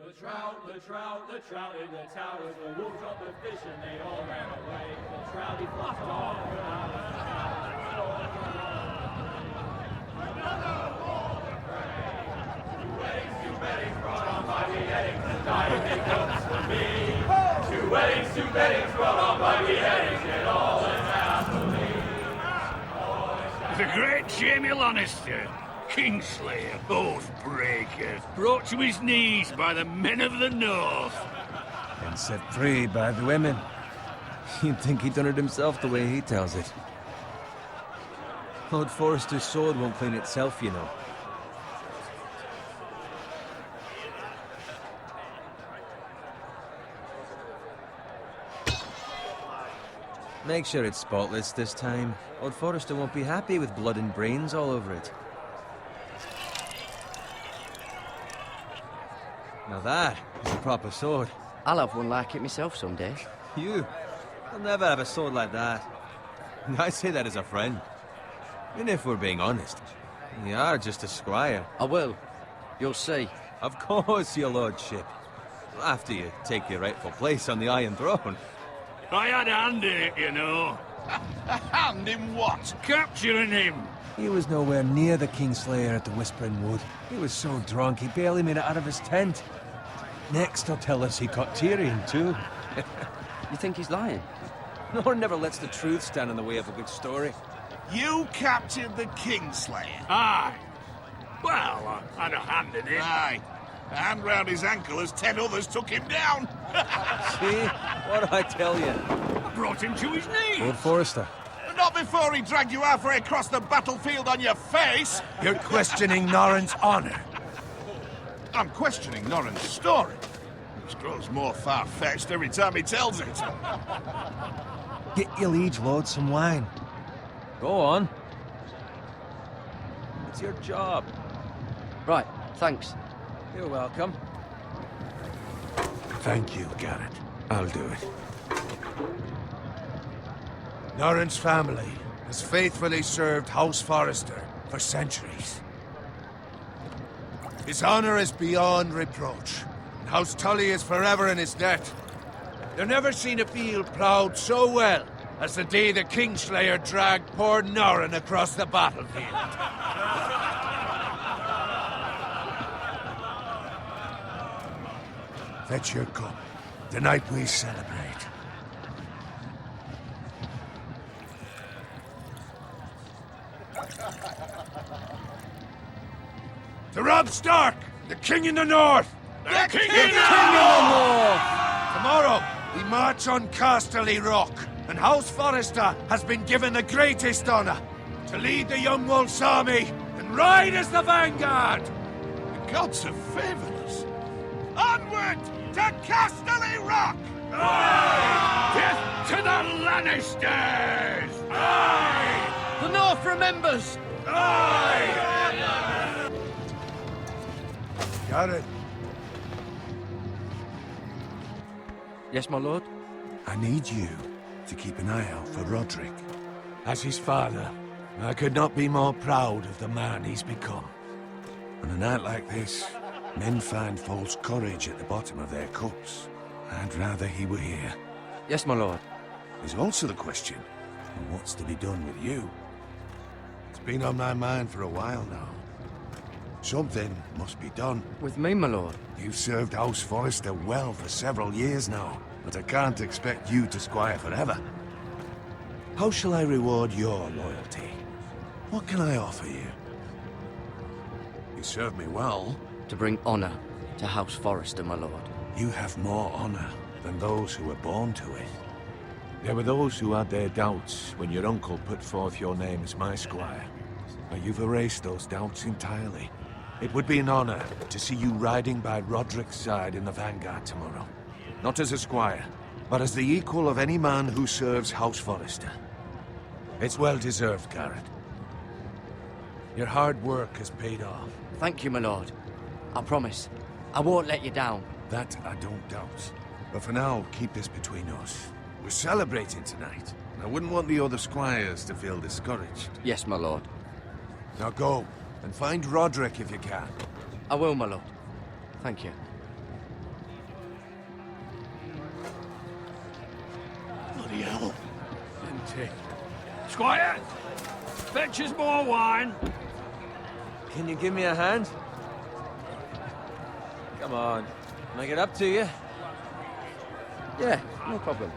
The trout in the towers, the wolves dropped the fish and they all ran away. The trout, he flopped off without a another boulder prey. Two weddings brought on by beheadings, and dying comes for me. Two weddings brought on by beheadings, and all is happily. The great Jamie Lannister, Kingslayer, Oathbreaker, brought to his knees by the men of the North. And set free by the women. You'd think he done it himself the way he tells it. Lord Forrester's sword won't clean itself, you know. Make sure it's spotless this time. Lord Forrester won't be happy with blood and brains all over it. Now that is a proper sword. I'll have one like it myself someday. You? I'll never have a sword like that. I say that as a friend. And if we're being honest, you are just a squire. I will. You'll see. Of course, your lordship. After you take your rightful place on the Iron Throne. I had a hand in it, you know. A hand in what? Capturing him. He was nowhere near the Kingslayer at the Whispering Wood. He was so drunk he barely made it out of his tent. Next, he'll tell us he caught Tyrion, too. You think he's lying? Nor never lets the truth stand in the way of a good story. You captured the Kingslayer? Aye. Well, I had a hand in it. Aye. A hand round his ankle as 10 others took him down. See? What'd I tell you? I brought him to his knees. Lord Forrester. Not before he dragged you halfway across the battlefield on your face. You're questioning Norrin's honor. I'm questioning Norrin's story. It grows more far-fetched every time he tells it. Get your liege lord some wine. Go on. It's your job. Right, thanks. You're welcome. Thank you, Garrett. I'll do it. Norrin's family has faithfully served House Forrester for centuries. His honor is beyond reproach, and House Tully is forever in his debt. They've never seen a field plowed so well as the day the Kingslayer dragged poor Norrin across the battlefield. Fetch your cup. Tonight we celebrate. To Robb Stark, the King in the North! The King in in the the North! Tomorrow, we march on Casterly Rock, and House Forrester has been given the greatest honor to lead the Young Wolf's army and ride as the vanguard! The gods have favored us. Onward to Casterly Rock! Aye! Death to the Lannisters! Aye! The North remembers! Aye! Garrett, Yes, my lord? I need you to keep an eye out for Roderick. As his father, I could not be more proud of the man he's become. On a night like this, men find false courage at the bottom of their cups. I'd rather he were here. Yes, my lord. There's also the question of what's to be done with you. It's been on my mind for a while now. Something must be done. With me, my lord? You've served House Forrester well for several years now, but I can't expect you to squire forever. How shall I reward your loyalty? What can I offer you? You served me well. To bring honor to House Forrester, my lord. You have more honor than those who were born to it. There were those who had their doubts when your uncle put forth your name as my squire. But you've erased those doubts entirely. It would be an honor to see you riding by Roderick's side in the vanguard tomorrow. Not as a squire, but as the equal of any man who serves House Forrester. It's well deserved, Garrett. Your hard work has paid off. Thank you, my lord. I promise. I won't let you down. That I don't doubt. But for now, keep this between us. We're celebrating tonight. I wouldn't want the other squires to feel discouraged. Yes, my lord. Now go, and find Roderick if you can. I will, my lord. Thank you. pity. Squire, fetch us more wine. Can you give me a hand? Come on. Can I get up to you? Yeah, no problem.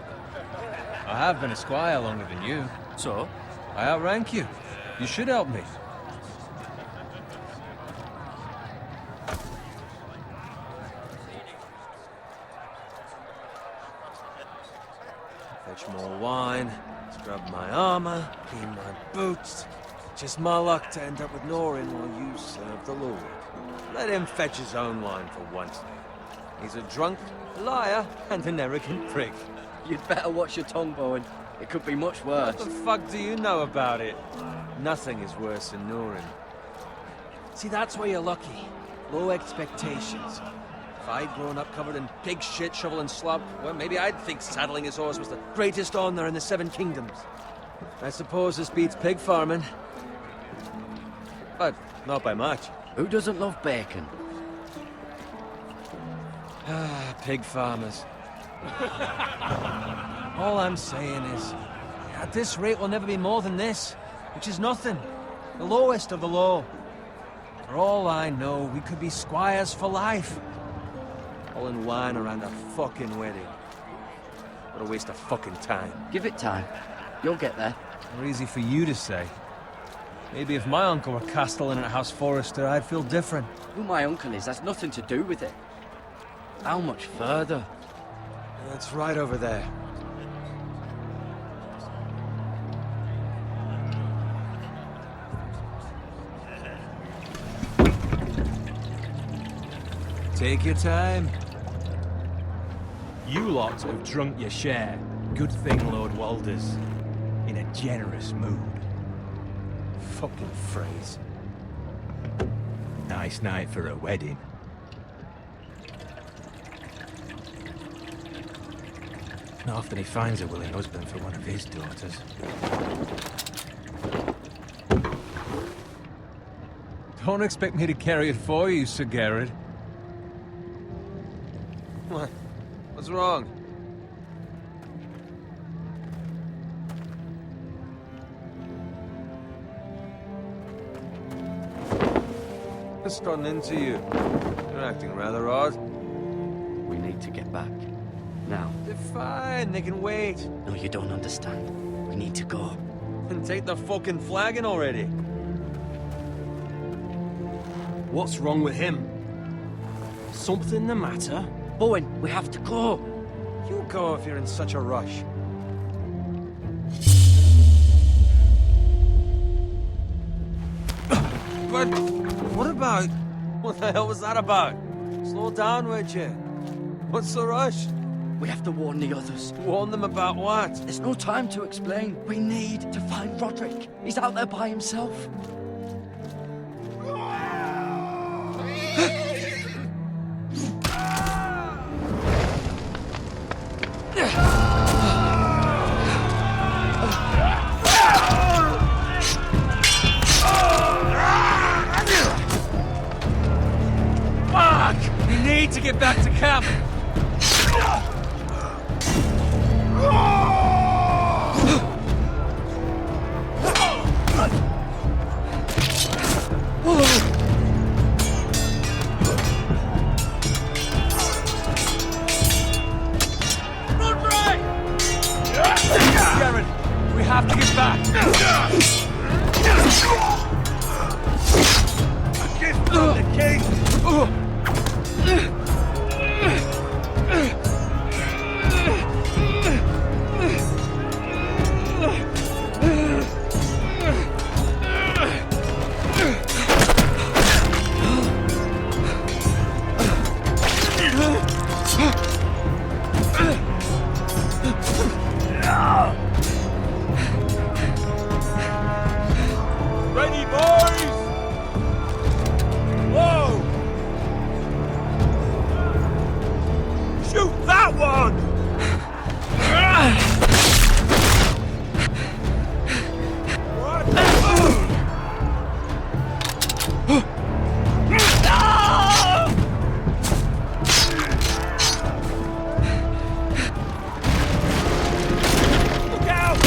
I have been a squire longer than you. So? I outrank you. You should help me. Fetch more wine, scrub my armor, clean my boots. Just my luck to end up with Norin while you serve the Lord. Let him fetch his own wine for once. He's a drunk, liar, and an arrogant prick. You'd better watch your tongue, Bowen. It could be much worse. What the fuck do you know about it? Nothing is worse than Norin. See, that's where you're lucky. Low expectations. If I'd grown up covered in pig shit, shovel and slop, well, maybe I'd think saddling his horse was the greatest honor in the Seven Kingdoms. I suppose this beats pig farming. But not by much. Who doesn't love bacon? Ah, pig farmers. All I'm saying is, at this rate we'll never be more than this, which is nothing. The lowest of the low. For all I know, we could be squires for life. All in wine around a fucking wedding. What a waste of fucking time. Give it time. You'll get there. More easy for you to say. Maybe if my uncle were castellan at House Forrester, I'd feel different. Who my uncle is has nothing to do with it. How much further? It's right over there. Take your time. You lot have drunk your share. Good thing Lord Walder's in a generous mood. Fucking phrase. Nice night for a wedding. Not often he finds a willing husband for one of his daughters. Don't expect me to carry it for you, Sir Garrett. What? What's wrong? Just gotten into you. You're acting rather odd. We need to get back. Now. They're fine, they can wait. No, you don't understand. We need to go. And take the fucking flagon already. What's wrong with him? Something the matter? Bowen, we have to go. You go if you're in such a rush. But what about... What the hell was that about? Slow down, would you? What's the rush? We have to warn the others. Warn them about what? There's no time to explain. We need to find Roderick. He's out there by himself. Fuck! We need to get back to camp! We have to get back! A gift from the king! Ready, boys! Whoa! Shoot that one! Look out!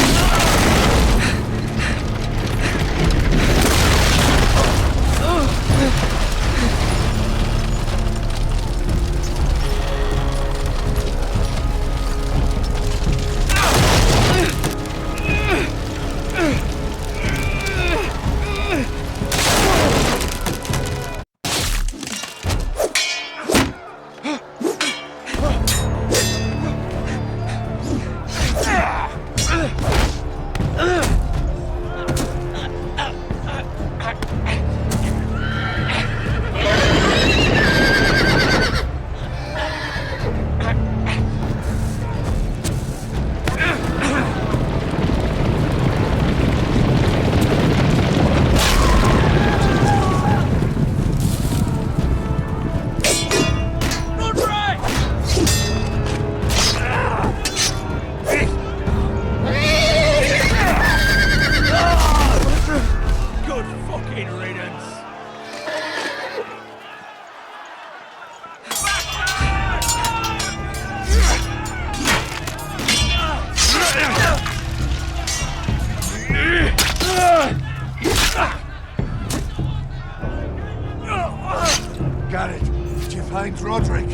Roderick?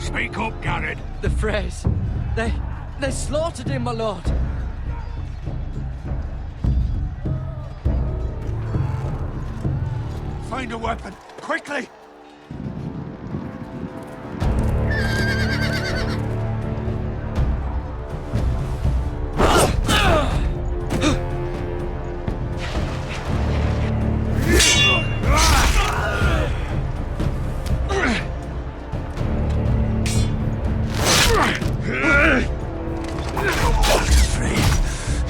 Speak up, Garrett. The Freys. They slaughtered him, my lord. Find a weapon, quickly!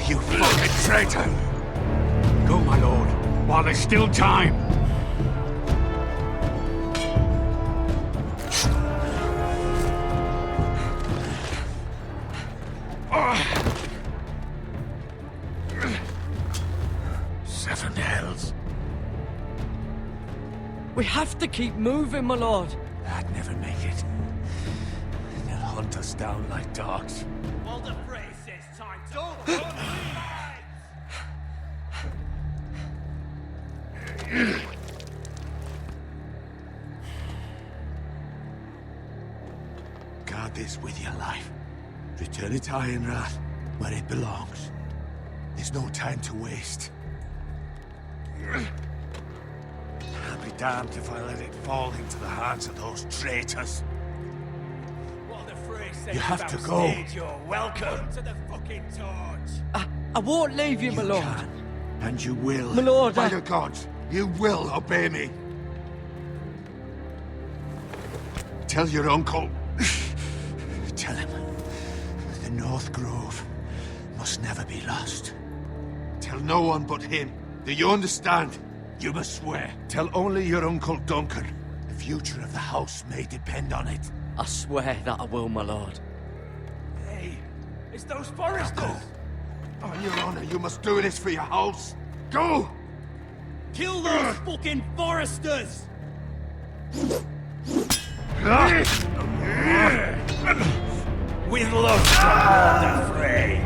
You fucking traitor! Go, my lord, while there's still time. Seven hells. We have to keep moving, my lord. I'd never make it. They'll hunt us down like dogs. Walder Frey says time to... Guard this with your life. Return it to Ironrath, where it belongs. There's no time to waste. I'll be damned if I let it fall into the hands of those traitors. Walder Frey says You have to go. You're welcome to the fucking torch. I won't leave you, my lord. Can, and you will. My lord, By the gods, you will obey me. Tell your uncle. Tell him. The North Grove must never be lost. Tell no one but him. Do you understand? You must swear. Tell only your Uncle Duncan. The future of the house may depend on it. I swear that I will, my lord. Hey, it's those foresters. On your honor, you must do this for your house. Go! Kill those fucking foresters. With love, Walder Frey.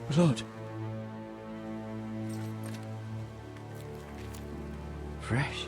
My lord. Fresh.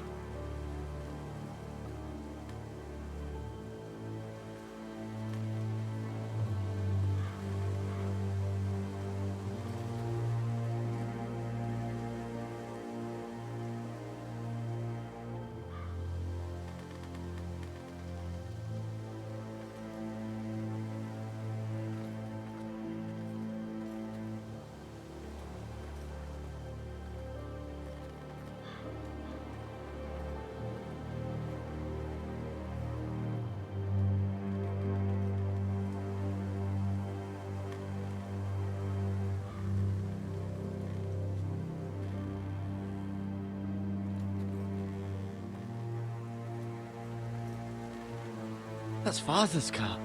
That's Father's car.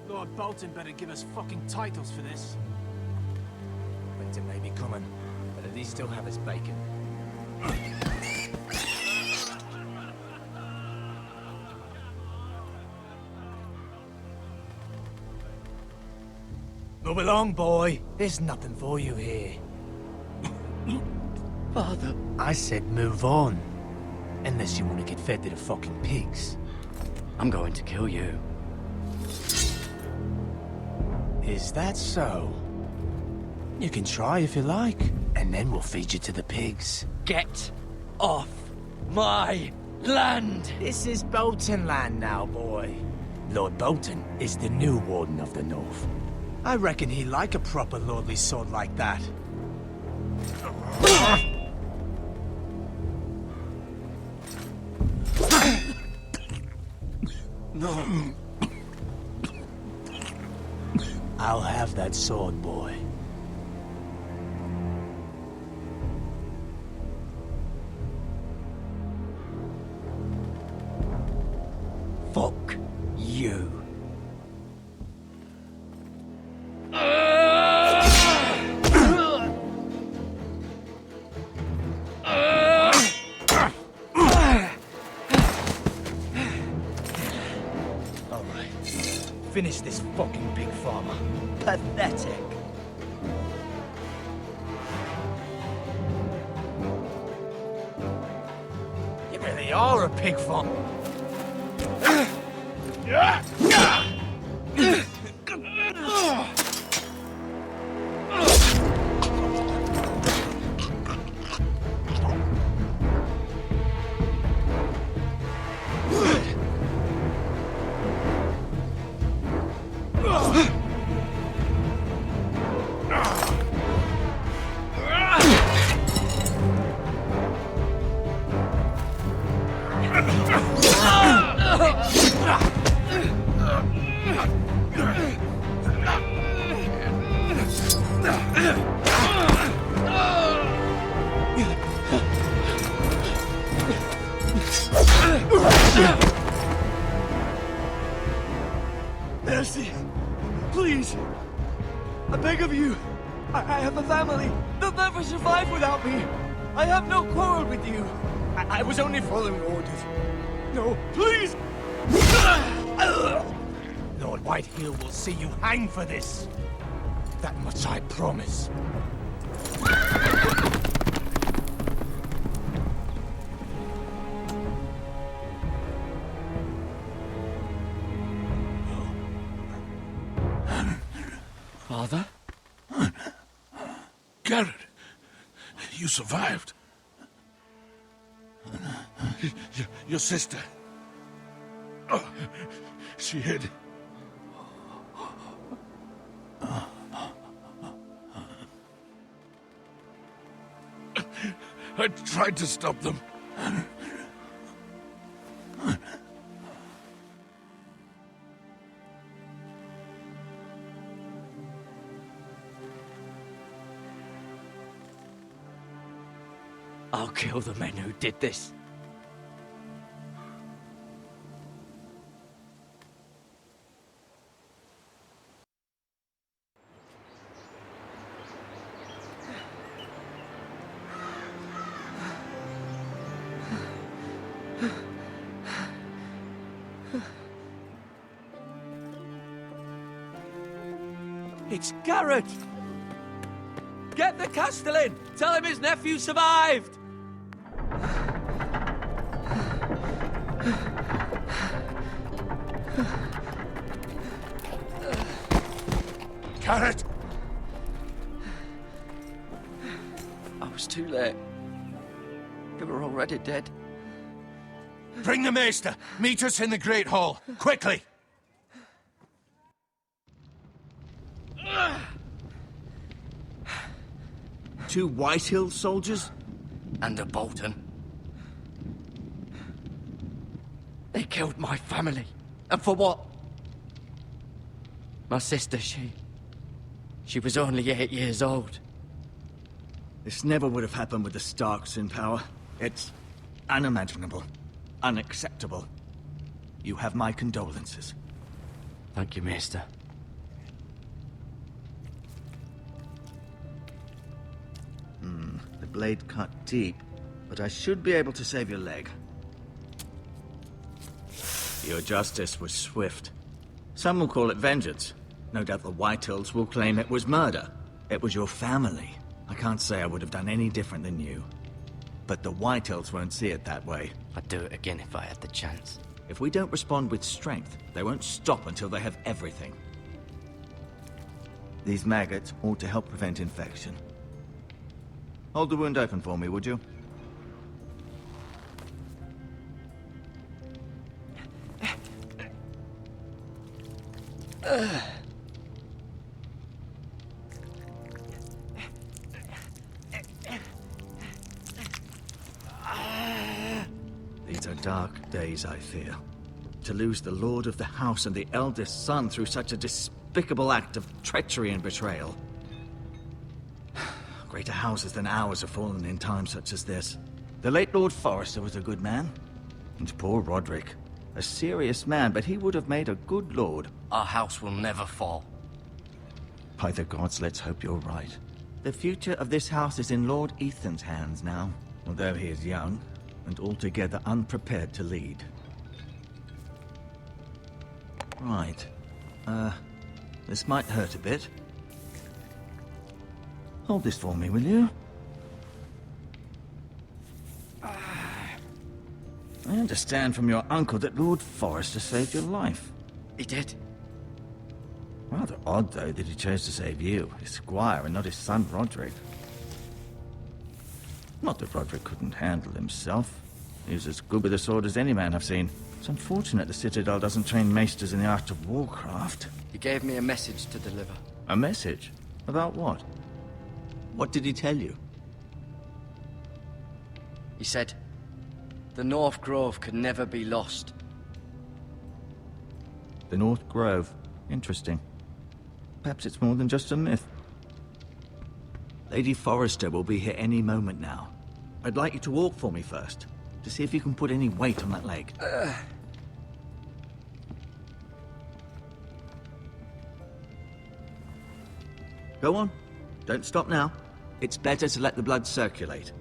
Lord Bolton better give us fucking titles for this. Winter may be coming, but at least still have his bacon. Move along, boy. There's nothing for you here. Father. I said move on. Unless you want to get fed to the fucking pigs. I'm going to kill you. Is that so? You can try if you like, and then we'll feed you to the pigs. Get off my land! This is Bolton land now, boy. Lord Bolton is the new Warden of the North. I reckon he'd like a proper lordly sword like that. No. I'll have that sword, boy. Fuck you. Alright. Finish this fucking pig farmer. Pathetic. You really are a pig farmer. Mercy. Please. I beg of you. I have a family. They'll never survive without me. I have no quarrel with you. I was only following orders. No, please. Lord Whitehill will see you hang for this. That much I promise. Father? Garrett, you survived. Your sister. Oh, she hid. I tried to stop them. I'll kill the men who did this. It's Garrett! Get the Castellan! Tell him his nephew survived! Garrett! I was too late. They were already dead. Bring the Maester! Meet us in the Great Hall, quickly! Two Whitehill soldiers? And a Bolton. They killed my family. And for what? My sister, she was only 8 years old. This never would have happened with the Starks in power. It's unimaginable. Unacceptable. You have my condolences. Thank you, Maester. The blade cut deep, but I should be able to save your leg. Your justice was swift. Some will call it vengeance. No doubt the Whitehills will claim it was murder. It was your family. I can't say I would have done any different than you. But the Whitehills won't see it that way. I'd do it again if I had the chance. If we don't respond with strength, they won't stop until they have everything. These maggots ought to help prevent infection. Hold the wound open for me, would you? These are dark days, I fear. To lose the lord of the house and the eldest son through such a despicable act of treachery and betrayal. Greater houses than ours have fallen in times such as this. The late Lord Forrester was a good man. And poor Roderick. A serious man, but he would have made a good lord. Our house will never fall. By the gods, let's hope you're right. The future of this house is in Lord Ethan's hands now, although he is young and altogether unprepared to lead. Right. This might hurt a bit. Hold this for me, will you? I understand from your uncle that Lord Forrester saved your life. He did. Rather odd, though, that he chose to save you, his squire, and not his son Roderick. Not that Roderick couldn't handle himself. He was as good with a sword as any man I've seen. It's unfortunate the Citadel doesn't train maesters in the art of warcraft. He gave me a message to deliver. A message? About what? What did he tell you? He said, the North Grove could never be lost. The North Grove. Interesting. Perhaps it's more than just a myth. Lady Forrester will be here any moment now. I'd like you to walk for me first, to see if you can put any weight on that leg. Go on. Don't stop now. It's better to let the blood circulate.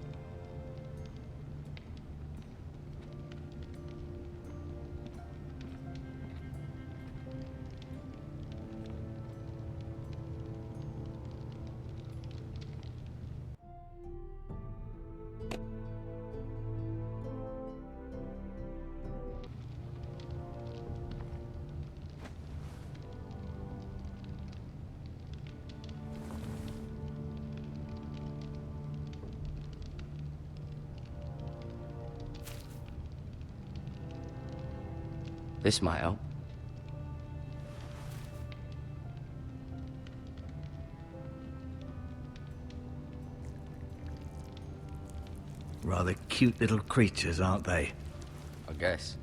This might help. Rather cute little creatures, aren't they? I guess.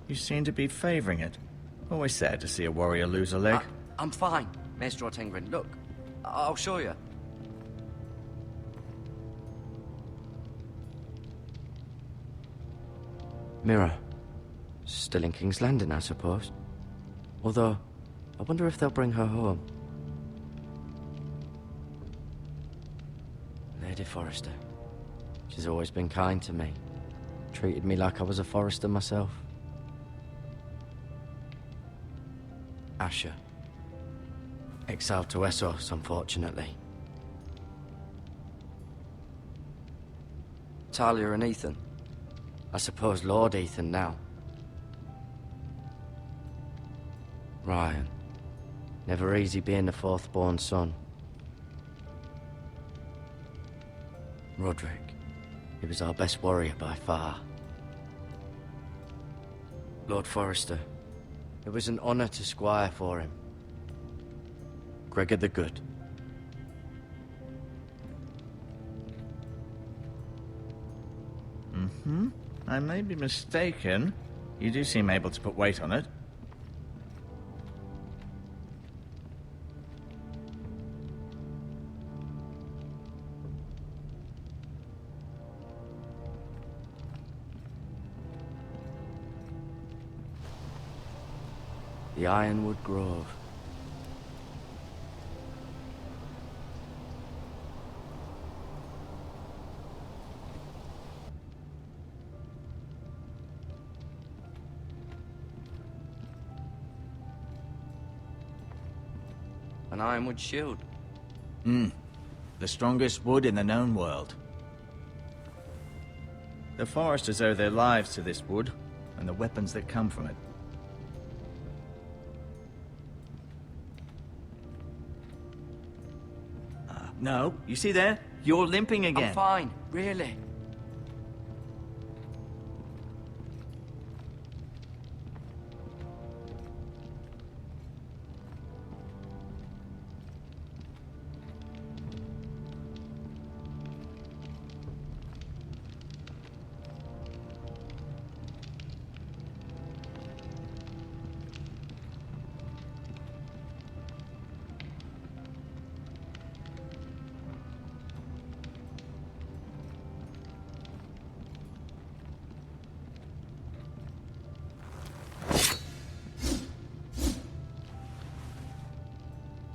You seem to be favoring it. Always sad to see a warrior lose a leg. I'm fine, Maestro Tengrin. Look, I'll show you. Mira. Still in King's Landing, I suppose. Although, I wonder if they'll bring her home. Lady Forrester. She's always been kind to me. Treated me like I was a Forrester myself. Asher. Exiled to Essos, unfortunately. Talia and Ethan. I suppose Lord Ethan now. Ryan. Never easy being the fourth-born son. Roderick. He was our best warrior by far. Lord Forrester. It was an honor to squire for him. Gregor the Good. I may be mistaken. You do seem able to put weight on it. The Ironwood Grove. An ironwood shield. The strongest wood in the known world. The Foresters owe their lives to this wood, and the weapons that come from it. No, you see there? You're limping again. I'm fine, really.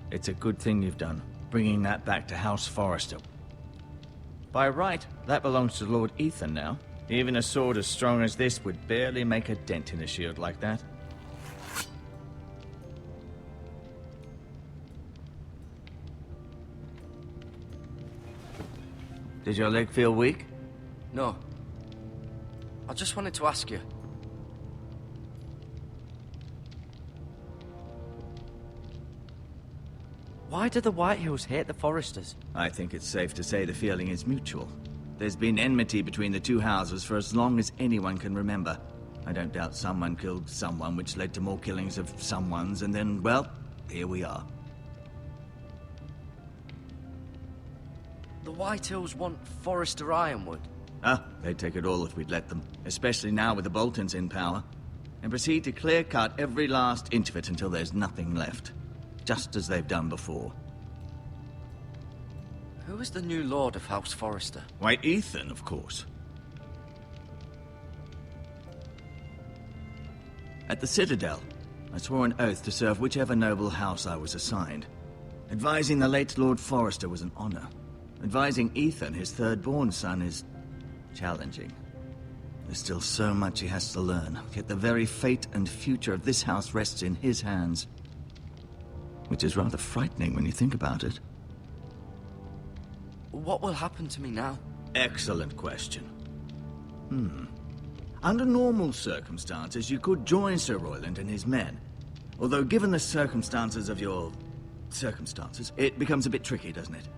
It's a good thing you've done, bringing that back to House Forrester. By right, that belongs to Lord Ethan now. Even a sword as strong as this would barely make a dent in a shield like that. Did your leg feel weak? No. I just wanted to ask you. Why do the Whitehills hate the Foresters? I think it's safe to say the feeling is mutual. There's been enmity between the two houses for as long as anyone can remember. I don't doubt someone killed someone, which led to more killings of someones, and then, well, here we are. The Whitehills want Forrester Ironwood. They'd take it all if we'd let them, especially now with the Boltons in power, and proceed to clear-cut every last inch of it until there's nothing left. Just as they've done before. Who is the new Lord of House Forrester? Why, Ethan, of course. At the Citadel, I swore an oath to serve whichever noble house I was assigned. Advising the late Lord Forrester was an honor. Advising Ethan, his third-born son, is challenging. There's still so much he has to learn, yet the very fate and future of this house rests in his hands. Which is rather frightening when you think about it. What will happen to me now? Excellent question. Under normal circumstances, you could join Sir Royland and his men. Although given the circumstances of your... circumstances, it becomes a bit tricky, doesn't it?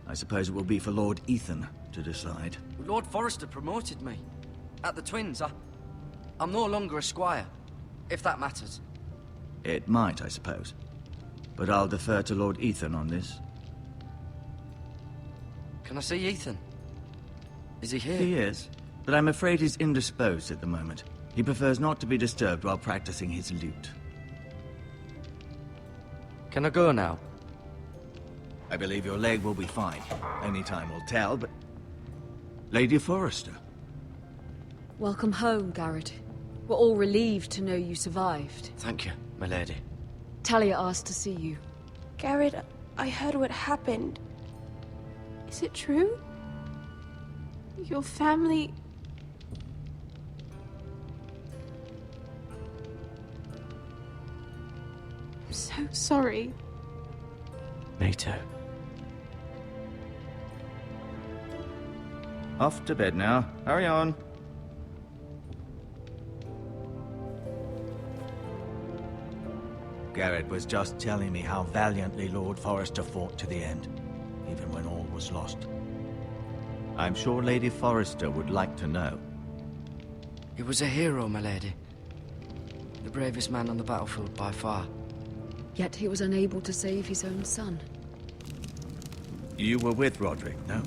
I suppose it will be for Lord Ethan to decide. Lord Forrester promoted me. At the Twins, I'm no longer a squire, if that matters. It might, I suppose. But I'll defer to Lord Ethan on this. Can I see Ethan? Is he here? He is, but I'm afraid he's indisposed at the moment. He prefers not to be disturbed while practicing his lute. Can I go now? I believe your leg will be fine. Only time will tell, but... Lady Forrester. Welcome home, Garrett. We're all relieved to know you survived. Thank you, my lady. Talia asked to see you. Garrett, I heard what happened. Is it true? Your family... I'm so sorry. Me too. Off to bed now. Hurry on. Garrett was just telling me how valiantly Lord Forrester fought to the end, even when all was lost. I'm sure Lady Forrester would like to know. He was a hero, my lady. The bravest man on the battlefield by far. Yet he was unable to save his own son. You were with Roderick, no?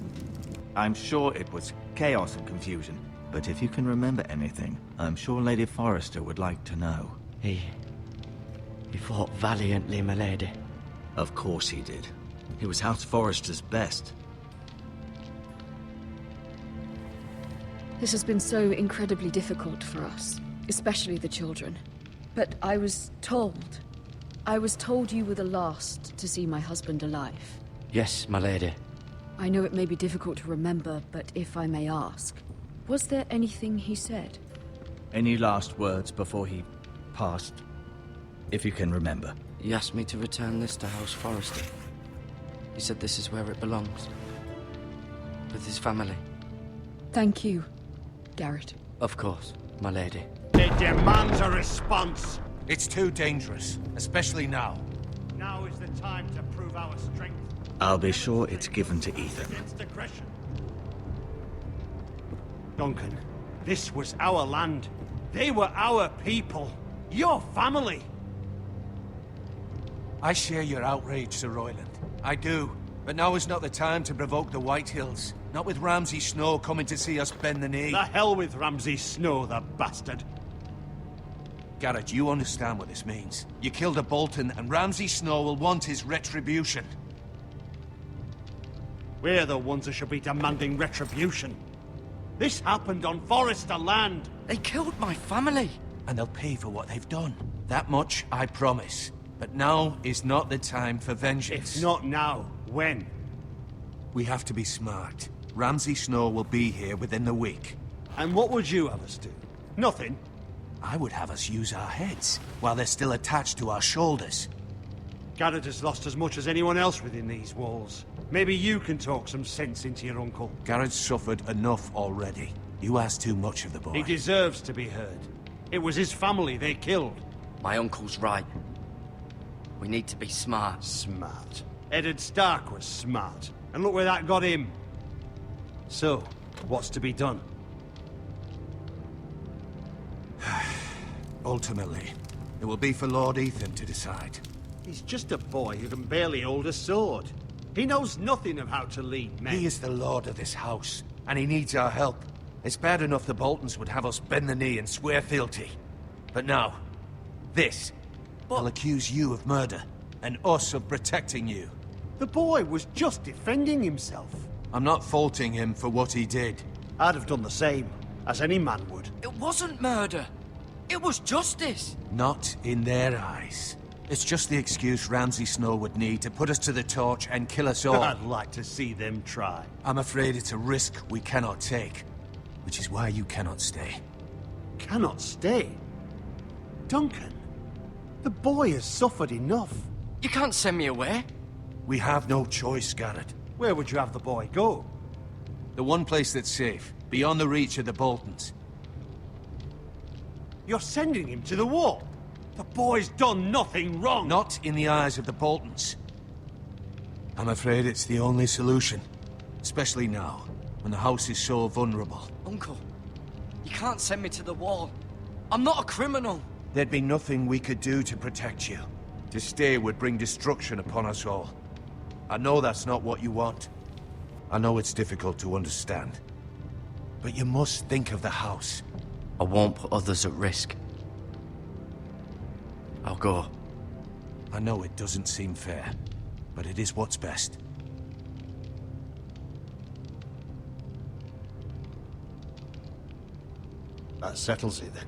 I'm sure it was chaos and confusion, but if you can remember anything, I'm sure Lady Forrester would like to know. He fought valiantly, my lady. Of course he did. He was House Forrester's best. This has been so incredibly difficult for us, especially the children. But I was told you were the last to see my husband alive. Yes, my lady. I know it may be difficult to remember, but if I may ask, was there anything he said? Any last words before he passed? If you can remember. He asked me to return this to House Forrester. He said this is where it belongs. With his family. Thank you, Garrett. Of course, my lady. It demands a response. It's too dangerous, especially now. Now is the time to prove our strength. I'll be sure it's given to Ethan. Against aggression. Duncan, this was our land. They were our people. Your family. I share your outrage, Sir Royland. I do. But now is not the time to provoke the Whitehills. Not with Ramsay Snow coming to see us bend the knee. The hell with Ramsay Snow, the bastard. Garrett, you understand what this means. You killed a Bolton, and Ramsay Snow will want his retribution. We're the ones who should be demanding retribution. This happened on Forrester land. They killed my family. And they'll pay for what they've done. That much, I promise. But now is not the time for vengeance. If not now, when? We have to be smart. Ramsay Snow will be here within the week. And what would you have us do? Nothing. I would have us use our heads, while they're still attached to our shoulders. Garrett has lost as much as anyone else within these walls. Maybe you can talk some sense into your uncle. Garrett's suffered enough already. You ask too much of the boy. He deserves to be heard. It was his family they killed. My uncle's right. We need to be smart. Smart. Eddard Stark was smart. And look where that got him. So, what's to be done? Ultimately, it will be for Lord Ethan to decide. He's just a boy who can barely hold a sword. He knows nothing of how to lead men. He is the lord of this house, and he needs our help. It's bad enough the Boltons would have us bend the knee and swear fealty. But now, this. I'll accuse you of murder, and us of protecting you. The boy was just defending himself. I'm not faulting him for what he did. I'd have done the same, as any man would. It wasn't murder. It was justice. Not in their eyes. It's just the excuse Ramsay Snow would need to put us to the torch and kill us all. I'd like to see them try. I'm afraid it's a risk we cannot take, which is why you cannot stay. Cannot stay? Duncan, the boy has suffered enough. You can't send me away. We have no choice, Garrett. Where would you have the boy go? The one place that's safe, beyond the reach of the Boltons. You're sending him to the wall? The boy's done nothing wrong! Not in the eyes of the Boltons. I'm afraid it's the only solution. Especially now, when the house is so vulnerable. Uncle, you can't send me to the wall. I'm not a criminal. There'd be nothing we could do to protect you. To stay would bring destruction upon us all. I know that's not what you want. I know it's difficult to understand. But you must think of the house. I won't put others at risk. I'll go. I know it doesn't seem fair, but it is what's best. That settles it, then.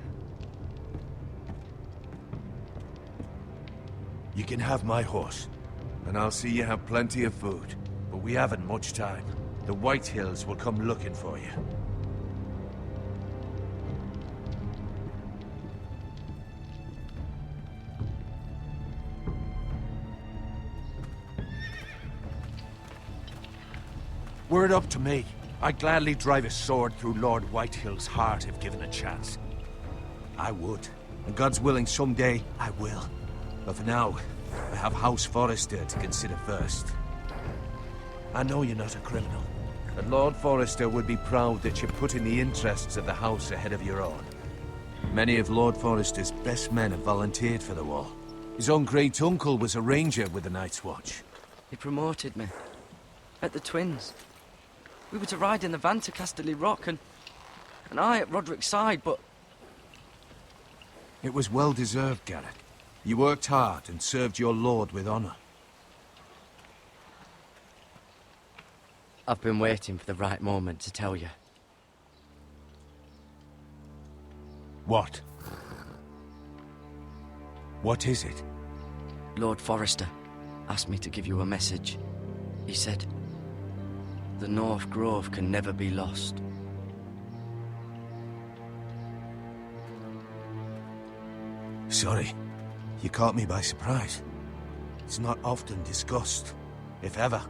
You can have my horse, and I'll see you have plenty of food. But we haven't much time. The Whitehills will come looking for you. Were it up to me, I'd gladly drive a sword through Lord Whitehill's heart if given a chance. I would. And God's willing, someday I will. But for now, I have House Forrester to consider first. I know you're not a criminal, but Lord Forrester would be proud that you're putting the interests of the house ahead of your own. Many of Lord Forrester's best men have volunteered for the war. His own great-uncle was a ranger with the Night's Watch. He promoted me. At the Twins. We were to ride in the van to Casterly Rock, and I at Roderick's side, but... It was well-deserved, Garrett. You worked hard and served your lord with honor. I've been waiting for the right moment to tell you. What? What is it? Lord Forrester asked me to give you a message. He said, the North Grove can never be lost. Sorry. You caught me by surprise. It's not often discussed, if ever.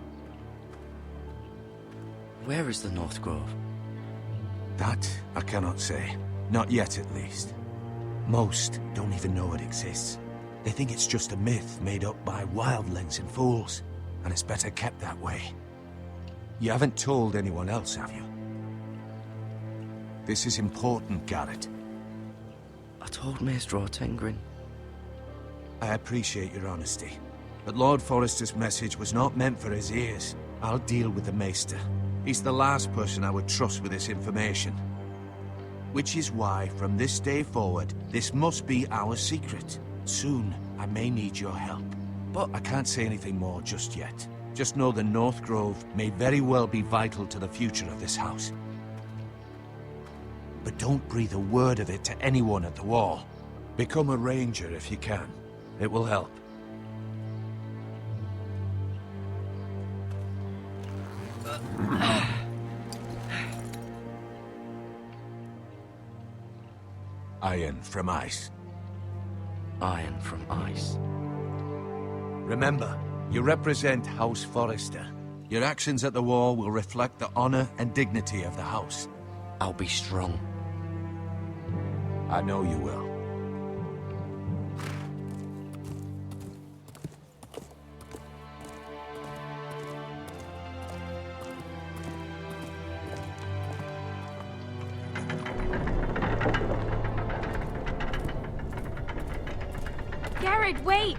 Where is the North Grove? That I cannot say. Not yet, at least. Most don't even know it exists. They think it's just a myth made up by wildlings and fools, and it's better kept that way. You haven't told anyone else, have you? This is important, Garrett. I told Maester Ortengrin. I appreciate your honesty, but Lord Forrester's message was not meant for his ears. I'll deal with the Maester. He's the last person I would trust with this information. Which is why, from this day forward, this must be our secret. Soon, I may need your help. But I can't say anything more just yet. Just know the North Grove may very well be vital to the future of this house. But don't breathe a word of it to anyone at the Wall. Become a ranger if you can. It will help. Iron from ice. Iron from ice. Remember, you represent House Forrester. Your actions at the Wall will reflect the honor and dignity of the house. I'll be strong. I know you will. Garrett, wait!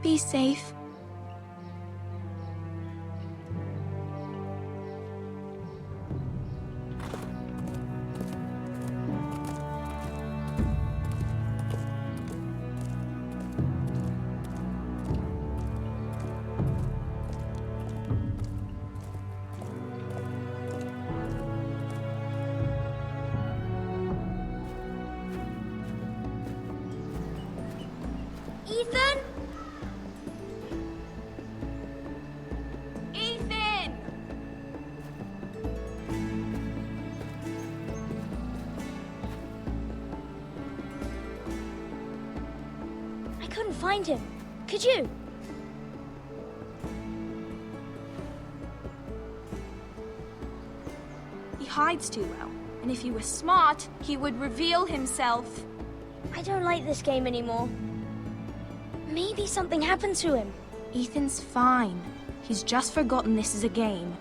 Be safe. Ethan? Ethan! I couldn't find him. Could you? He hides too well, and if he were smart, he would reveal himself. I don't like this game anymore. Maybe something happened to him. Ethan's fine. He's just forgotten this is a game.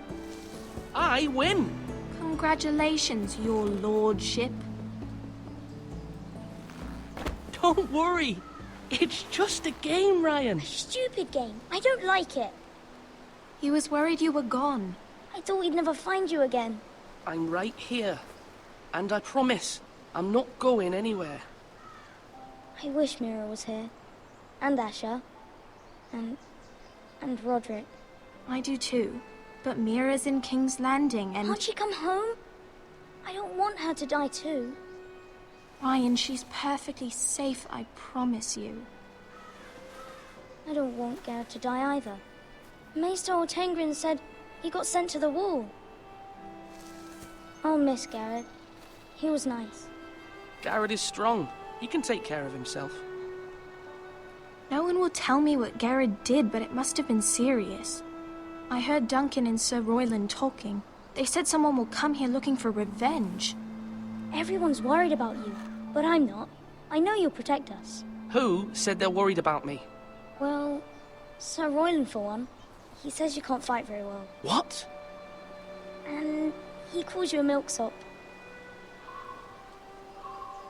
I win! Congratulations, your lordship. Don't worry. It's just a game, Ryan. Stupid game. I don't like it. He was worried you were gone. I thought we'd never find you again. I'm right here. And I promise, I'm not going anywhere. I wish Mira was here. And Asher. And Roderick. I do too. But Mira's in King's Landing and... Can't she come home? I don't want her to die too. Ryan, she's perfectly safe, I promise you. I don't want Garrett to die either. Maester Ortengrin said he got sent to the Wall. I'll miss Garrett. He was nice. Garrett is strong. He can take care of himself. No one will tell me what Garrett did, but it must have been serious. I heard Duncan and Sir Royland talking. They said someone will come here looking for revenge. Everyone's worried about you, but I'm not. I know you'll protect us. Who said they're worried about me? Well, Sir Royland for one. He says you can't fight very well. What? And he calls you a milksop.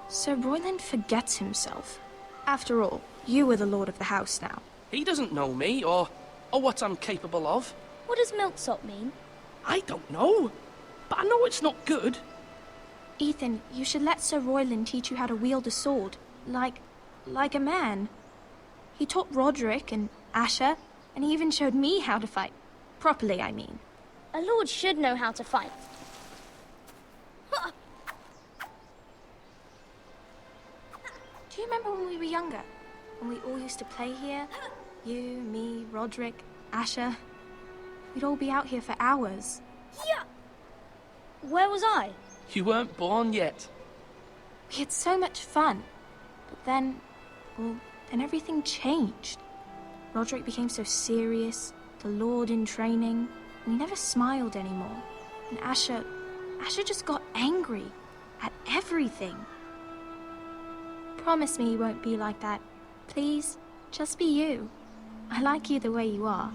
Sir Royland forgets himself. After all, you are the lord of the house now. He doesn't know me, or what I'm capable of. What does milksop mean? I don't know, but I know it's not good. Ethan, you should let Sir Royland teach you how to wield a sword. Like a man. He taught Roderick and Asher, and he even showed me how to fight. Properly, I mean. A lord should know how to fight. Do you remember when we were younger? When we all used to play here? You, me, Roderick, Asher. we'd all be out here for hours. Yeah. Where was I? You weren't born yet. We had so much fun. But then, well, then everything changed. Roderick became so serious, the Lord in training, and he never smiled anymore. And Asher just got angry at everything. Promise me you won't be like that. Please, just be you. I like you the way you are.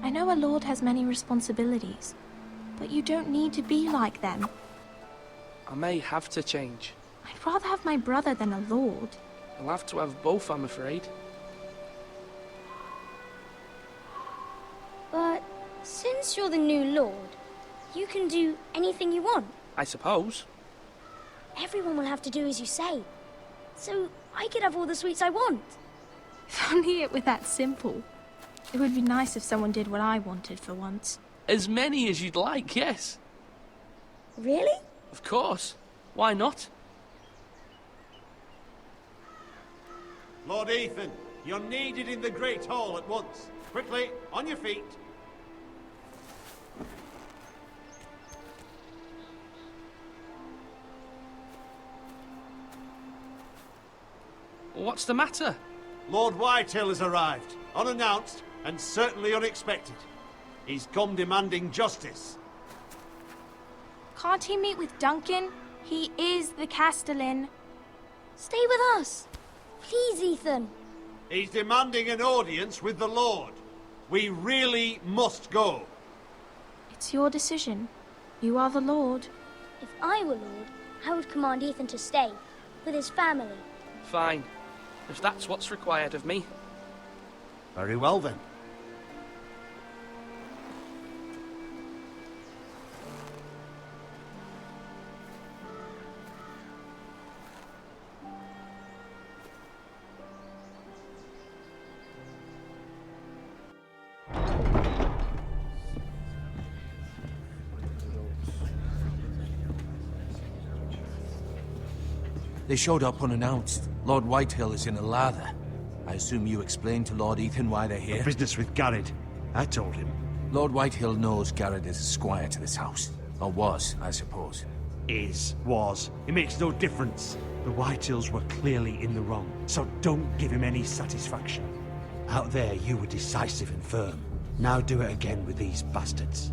I know a lord has many responsibilities, but you don't need to be like them. I may have to change. I'd rather have my brother than a lord. I'll have to have both, I'm afraid. But since you're the new lord, you can do anything you want. I suppose. Everyone will have to do as you say. So I could have all the sweets I want. If only it were that simple. It would be nice if someone did what I wanted for once. As many as you'd like, yes. Really? Of course. Why not? Lord Ethan, you're needed in the Great Hall at once. Quickly, on your feet. What's the matter? Lord Whitehill has arrived, unannounced and certainly unexpected. He's come demanding justice. Can't he meet with Duncan? He is the Castellan. Stay with us. Please, Ethan. He's demanding an audience with the Lord. We really must go. It's your decision. You are the Lord. If I were Lord, I would command Ethan to stay, with his family. Fine. If that's what's required of me. Very well then. They showed up unannounced. Lord Whitehill is in a lather. I assume you explained to Lord Ethan why they're here? Business with Garrett. I told him. Lord Whitehill knows Garrett is a squire to this house. Or was, I suppose. Was. It makes no difference. The Whitehills were clearly in the wrong, so don't give him any satisfaction. Out there, you were decisive and firm. Now do it again with these bastards.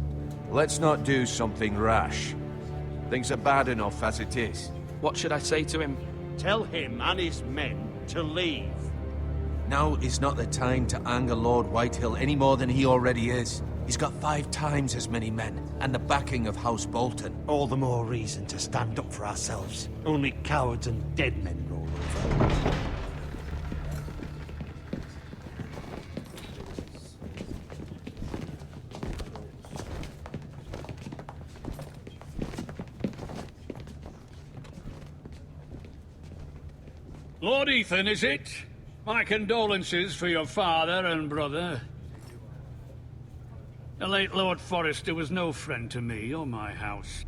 Let's not do something rash. Things are bad enough as it is. What should I say to him? Tell him and his men to leave. Now is not the time to anger Lord Whitehill any more than he already is. He's got 5 times as many men, and the backing of House Bolton. All the more reason to stand up for ourselves. Only cowards and dead men roll over. Lord Ethan, is it? My condolences for your father and brother. The late Lord Forrester was no friend to me or my house.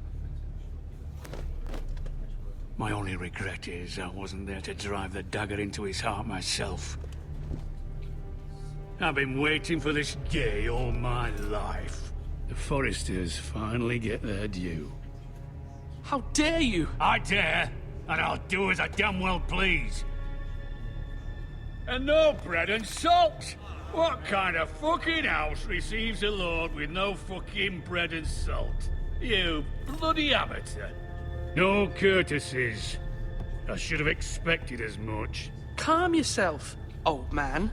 My only regret is I wasn't there to drive the dagger into his heart myself. I've been waiting for this day all my life. The Forresters finally get their due. How dare you? I dare, and I'll do as I damn well please. And no bread and salt! What kind of fucking house receives a lord with no fucking bread and salt? You bloody amateur. No courtesies. I should have expected as much. Calm yourself, old man.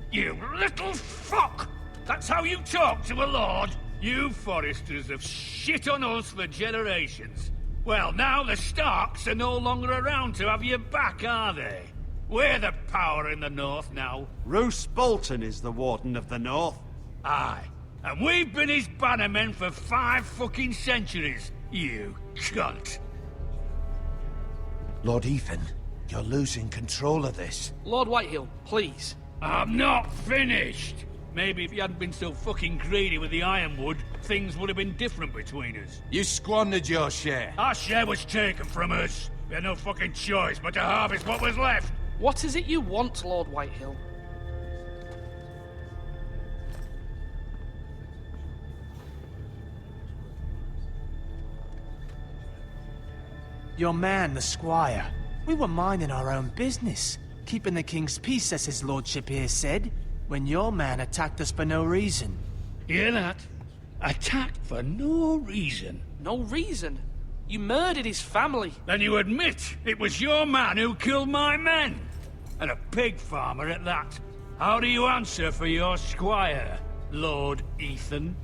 You little fuck! That's how you talk to a lord? You Forresters have shit on us for generations. Well, now the Starks are no longer around to have you back, are they? We're the power in the north now. Roose Bolton is the Warden of the North. Aye. And we've been his bannermen for 5 fucking centuries, you cunt. Lord Ethan, you're losing control of this. Lord Whitehill, please. I'm not finished! Maybe if you hadn't been so fucking greedy with the ironwood, things would have been different between us. You squandered your share. Our share was taken from us. We had no fucking choice but to harvest what was left. What is it you want, Lord Whitehill? Your man, the squire. We were minding our own business, keeping the king's peace, as his lordship here said, when your man attacked us for no reason. Hear that? Attacked for no reason. No reason? You murdered his family. Then you admit it was your man who killed my men? And a pig farmer at that. How do you answer for your squire, Lord Ethan?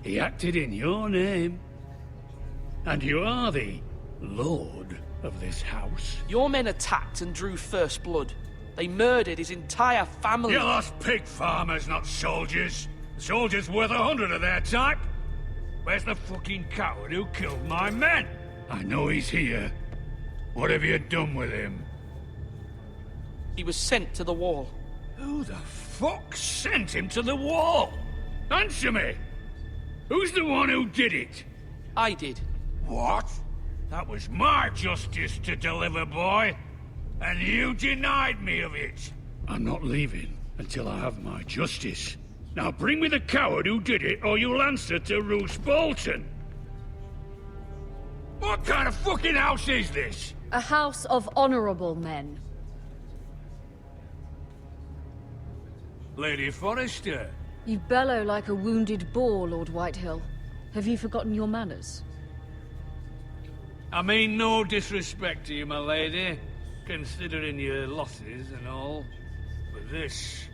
He acted in your name. And you are the lord of this house. Your men attacked and drew first blood. They murdered his entire family. You lost pig farmers, not soldiers. The soldiers worth 100 of their type. Where's the fucking coward who killed my men? I know he's here. What have you done with him? He was sent to the wall. Who the fuck sent him to the wall? Answer me! Who's the one who did it? I did. What? That was my justice to deliver, boy. And you denied me of it. I'm not leaving until I have my justice. Now bring me the coward who did it, or you'll answer to Roose Bolton. What kind of fucking house is this? A house of honorable men. Lady Forrester. You bellow like a wounded boar, Lord Whitehill. Have you forgotten your manners? I mean no disrespect to you, my lady, considering your losses and all. But this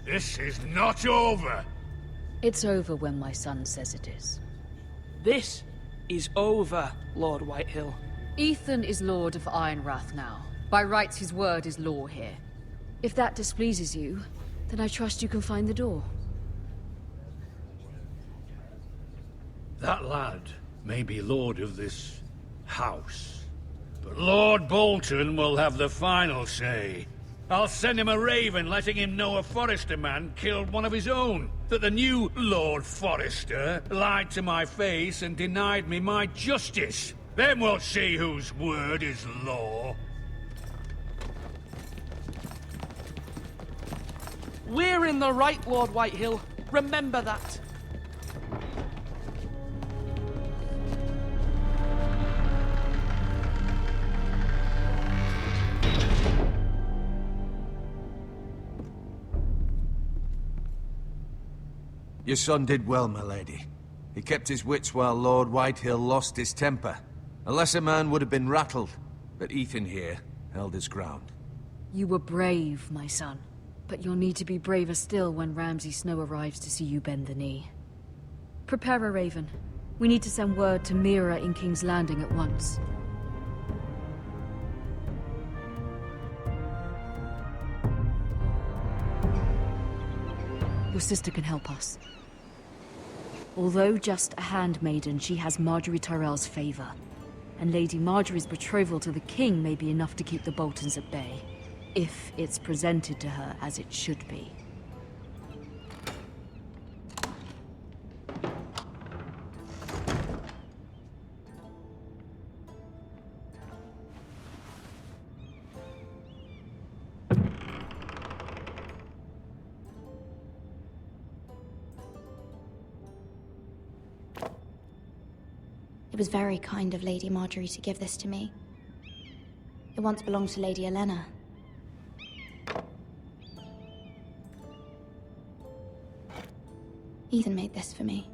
is not over. It's over when my son says it is. This is over, Lord Whitehill. Ethan is Lord of Ironrath now. By rights, his word is law here. If that displeases you, then I trust you can find the door. That lad may be lord of this house, but Lord Bolton will have the final say. I'll send him a raven letting him know a Forrester man killed one of his own. That the new Lord Forrester lied to my face and denied me my justice. Then we'll see whose word is law. We're in the right, Lord Whitehill. Remember that. Your son did well, my lady. He kept his wits while Lord Whitehill lost his temper. A lesser man would have been rattled, but Ethan here held his ground. You were brave, my son. But you'll need to be braver still when Ramsay Snow arrives to see you bend the knee. Prepare a raven. We need to send word to Mira in King's Landing at once. Your sister can help us. Although just a handmaiden, she has Marjorie Tyrell's favor. And Lady Marjorie's betrothal to the king may be enough to keep the Boltons at bay. If it's presented to her as it should be. It was very kind of Lady Marjorie to give this to me. It once belonged to Lady Elena. Ethan made this for me.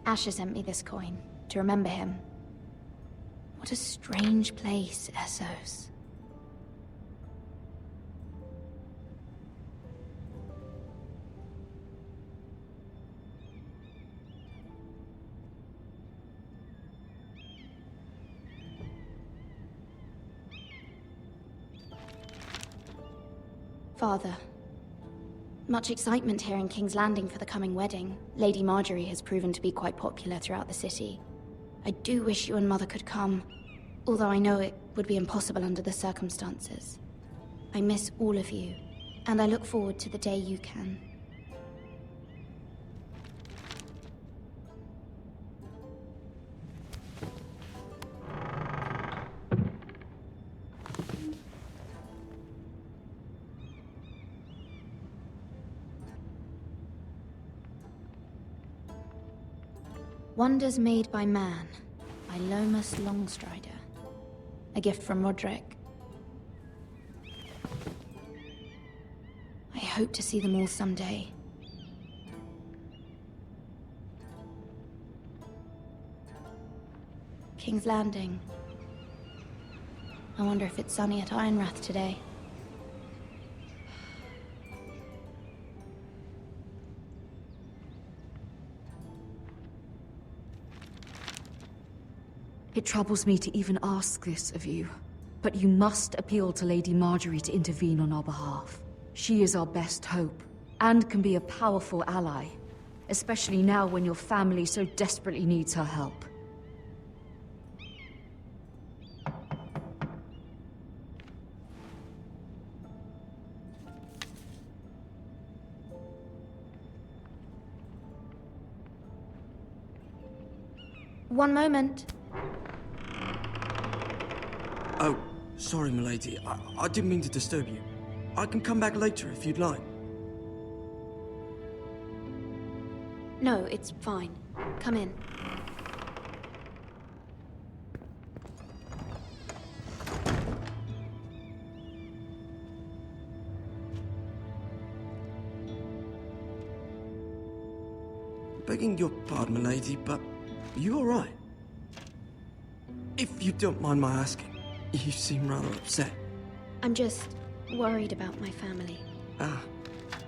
Asher sent me this coin to remember him. What a strange place, Essos. Father, much excitement here in King's Landing for the coming wedding. Lady Marjorie has proven to be quite popular throughout the city. I do wish you and Mother could come, although I know it would be impossible under the circumstances. I miss all of you, and I look forward to the day you can. Wonders Made by Man, by Lomas Longstrider. A gift from Roderick. I hope to see them all someday. King's Landing. I wonder if it's sunny at Ironrath today. It troubles me to even ask this of you, but you must appeal to Lady Marjorie to intervene on our behalf. She is our best hope, and can be a powerful ally, especially now when your family so desperately needs her help. One moment. Oh, sorry, milady. I didn't mean to disturb you. I can come back later if you'd like. No, it's fine. Come in. Begging your pardon, milady, but are you alright? If you don't mind my asking, you seem rather upset. I'm just worried about my family. Ah,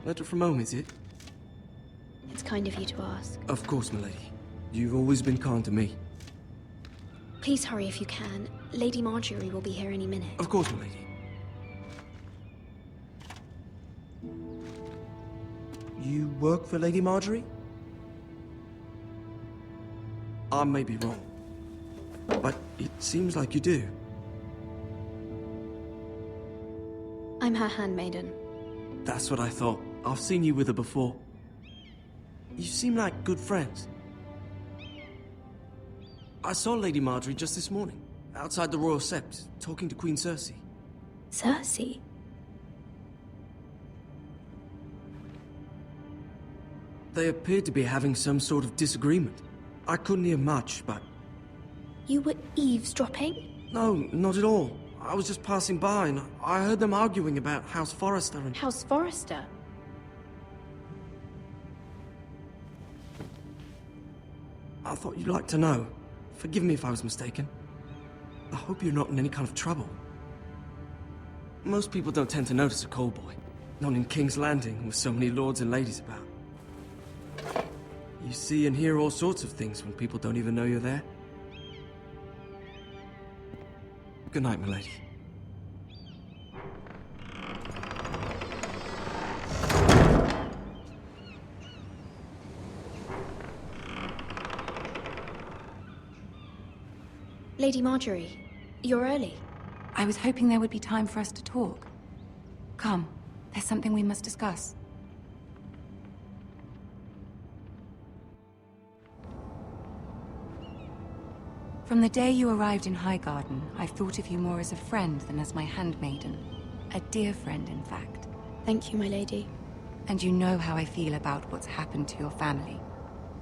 letter from home, is it? It's kind of you to ask. Of course, milady. You've always been kind to me. Please hurry if you can. Lady Marjorie will be here any minute. Of course, milady. You work for Lady Marjorie? I may be wrong, but it seems like you do. I'm her handmaiden. That's what I thought. I've seen you with her before. You seem like good friends. I saw Lady Marjorie just this morning, outside the Royal Sept, talking to Queen Cersei. Cersei? They appeared to be having some sort of disagreement. I couldn't hear much, but... You were eavesdropping? No, not at all. I was just passing by and I heard them arguing about House Forrester and... House Forrester? I thought you'd like to know. Forgive me if I was mistaken. I hope you're not in any kind of trouble. Most people don't tend to notice a call boy. Not in King's Landing with so many lords and ladies about. You see and hear all sorts of things when people don't even know you're there. Good night, milady. Lady Marjorie, you're early. I was hoping there would be time for us to talk. Come, there's something we must discuss. From the day you arrived in Highgarden, I've thought of you more as a friend than as my handmaiden. A dear friend, in fact. Thank you, my lady. And you know how I feel about what's happened to your family.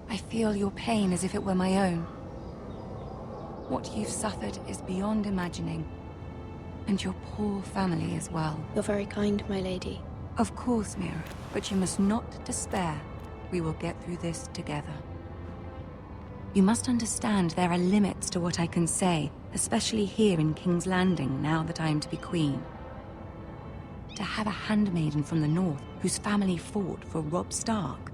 I feel your pain as if it were my own. What you've suffered is beyond imagining. And your poor family as well. You're very kind, my lady. Of course, Mira, but you must not despair. We will get through this together. You must understand there are limits to what I can say, especially here in King's Landing, now that I am to be queen. To have a handmaiden from the north, whose family fought for Robb Stark.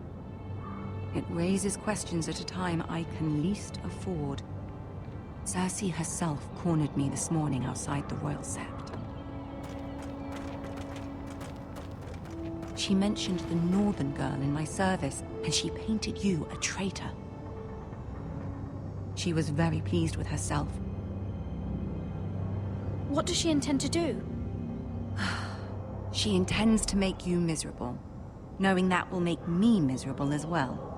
It raises questions at a time I can least afford. Cersei herself cornered me this morning outside the Royal Sept. She mentioned the northern girl in my service, and she painted you a traitor. She was very pleased with herself. What does she intend to do? She intends to make you miserable, knowing that will make me miserable as well.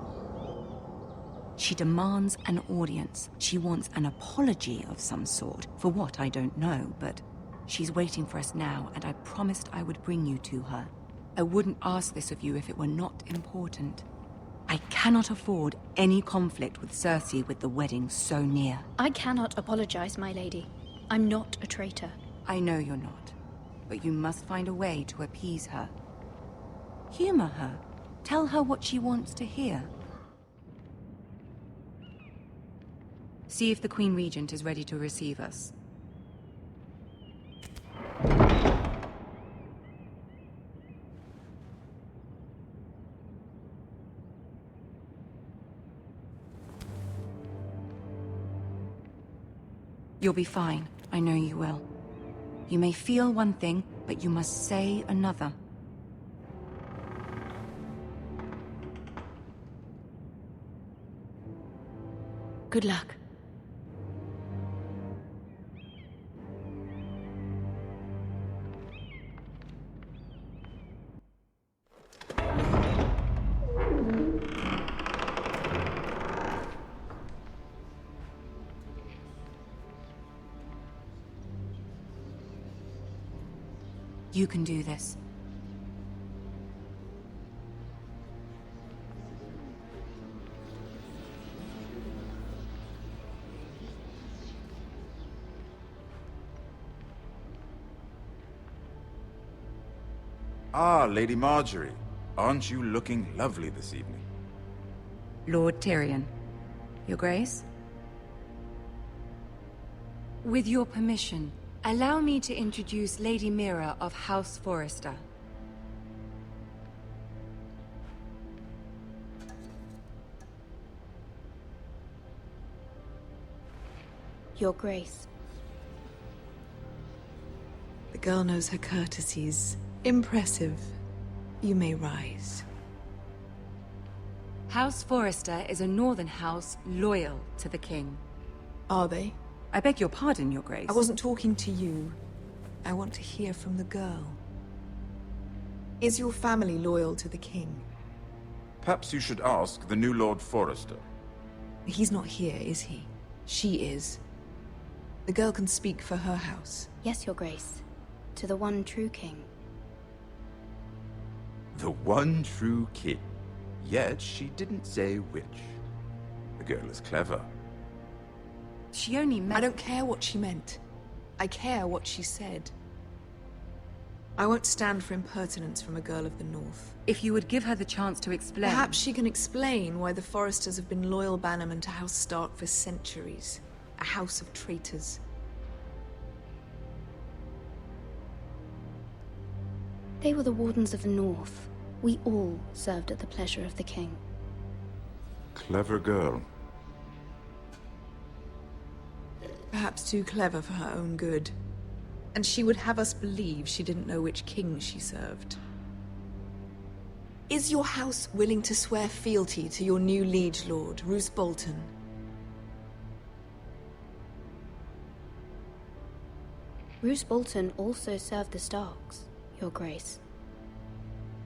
She demands an audience. She wants an apology of some sort, for what I don't know, but she's waiting for us now, and I promised I would bring you to her. I wouldn't ask this of you if it were not important. I cannot afford any conflict with Cersei with the wedding so near. I cannot apologize, my lady. I'm not a traitor. I know you're not, but you must find a way to appease her. Humor her. Tell her what she wants to hear. See if the Queen Regent is ready to receive us. You'll be fine. I know you will. You may feel one thing, but you must say another. Good luck. You can do this. Ah, Lady Marjorie. Aren't you looking lovely this evening? Lord Tyrion. Your Grace? With your permission, allow me to introduce Lady Mira of House Forrester. Your Grace. The girl knows her courtesies. Impressive. You may rise. House Forrester is a northern house loyal to the king. Are they? I beg your pardon, Your Grace. I wasn't talking to you. I want to hear from the girl. Is your family loyal to the king? Perhaps you should ask the new Lord Forrester. He's not here, is he? She is. The girl can speak for her house. Yes, Your Grace. To the one true king. The one true king. Yet she didn't say which. The girl is clever. She only meant... I don't care what she meant. I care what she said. I won't stand for impertinence from a girl of the North. If you would give her the chance to explain... Perhaps she can explain why the Forresters have been loyal bannermen to House Stark for centuries. A house of traitors. They were the Wardens of the North. We all served at the pleasure of the king. Clever girl. Perhaps too clever for her own good. And she would have us believe she didn't know which king she served. Is your house willing to swear fealty to your new liege lord, Roose Bolton? Roose Bolton also served the Starks, Your Grace.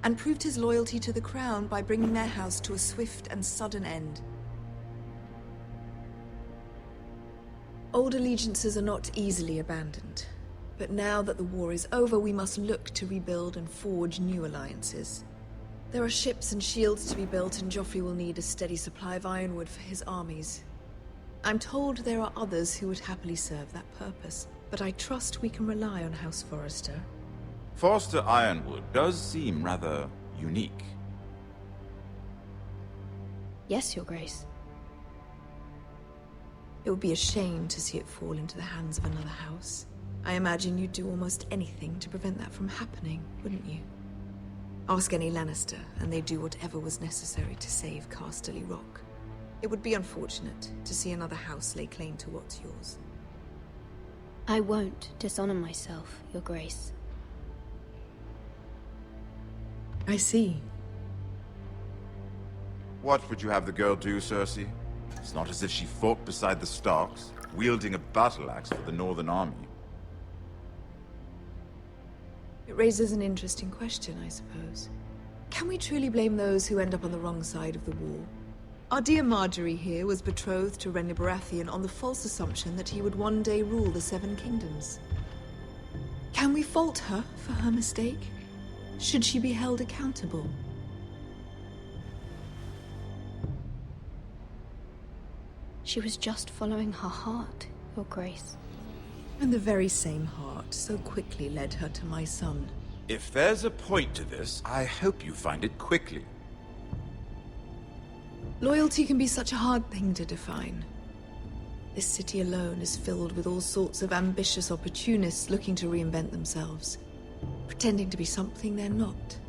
And proved his loyalty to the crown by bringing their house to a swift and sudden end. Old allegiances are not easily abandoned. But now that the war is over, we must look to rebuild and forge new alliances. There are ships and shields to be built, and Joffrey will need a steady supply of ironwood for his armies. I'm told there are others who would happily serve that purpose, but I trust we can rely on House Forrester. Forster Ironwood does seem rather unique. Yes, Your Grace. It would be a shame to see it fall into the hands of another house. I imagine you'd do almost anything to prevent that from happening, wouldn't you? Ask any Lannister, and they'd do whatever was necessary to save Casterly Rock. It would be unfortunate to see another house lay claim to what's yours. I won't dishonor myself, Your Grace. I see. What would you have the girl do, Cersei? It's not as if she fought beside the Starks, wielding a battle axe for the Northern Army. It raises an interesting question, I suppose. Can we truly blame those who end up on the wrong side of the war? Our dear Marjorie here was betrothed to Renly Baratheon on the false assumption that he would one day rule the Seven Kingdoms. Can we fault her for her mistake? Should she be held accountable? She was just following her heart, Your Grace. And the very same heart so quickly led her to my son. If there's a point to this, I hope you find it quickly. Loyalty can be such a hard thing to define. This city alone is filled with all sorts of ambitious opportunists looking to reinvent themselves, pretending to be something they're not.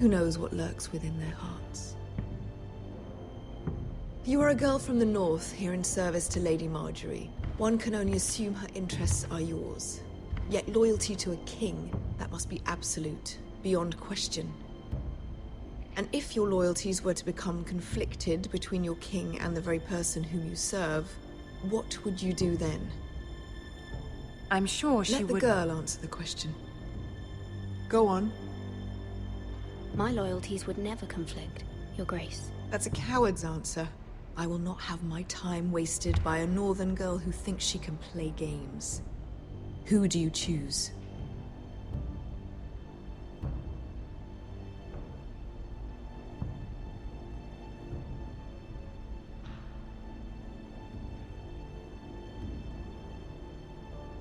Who knows what lurks within their hearts? You are a girl from the north, here in service to Lady Marjorie. One can only assume her interests are yours. Yet loyalty to a king, that must be absolute, beyond question. And if your loyalties were to become conflicted between your king and the very person whom you serve, what would you do then? I'm sure she would... Let the girl answer the question. Go on. My loyalties would never conflict, Your Grace. That's a coward's answer. I will not have my time wasted by a northern girl who thinks she can play games. Who do you choose?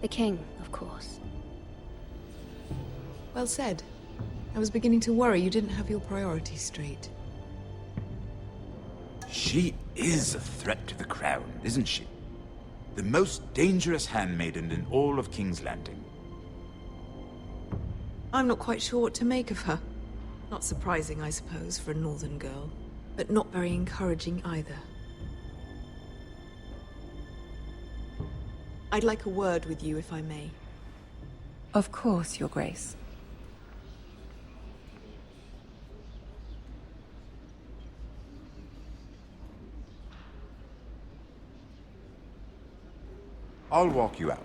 The king, of course. Well said. I was beginning to worry you didn't have your priorities straight. She is a threat to the crown, isn't she? The most dangerous handmaiden in all of King's Landing. I'm not quite sure what to make of her. Not surprising, I suppose, for a northern girl, but not very encouraging either. I'd like a word with you, if I may. Of course, Your Grace. I'll walk you out.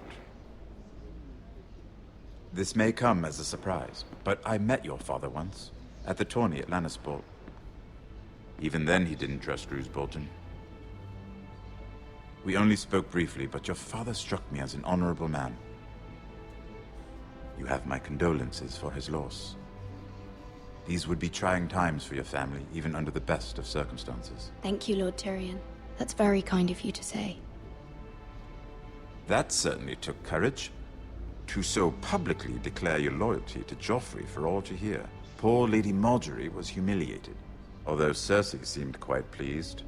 This may come as a surprise, but I met your father once, at the tourney at Lannisport. Even then he didn't trust Roose Bolton. We only spoke briefly, but your father struck me as an honorable man. You have my condolences for his loss. These would be trying times for your family, even under the best of circumstances. Thank you, Lord Tyrion. That's very kind of you to say. That certainly took courage. To so publicly declare your loyalty to Joffrey for all to hear. Poor Lady Marjorie was humiliated, although Cersei seemed quite pleased.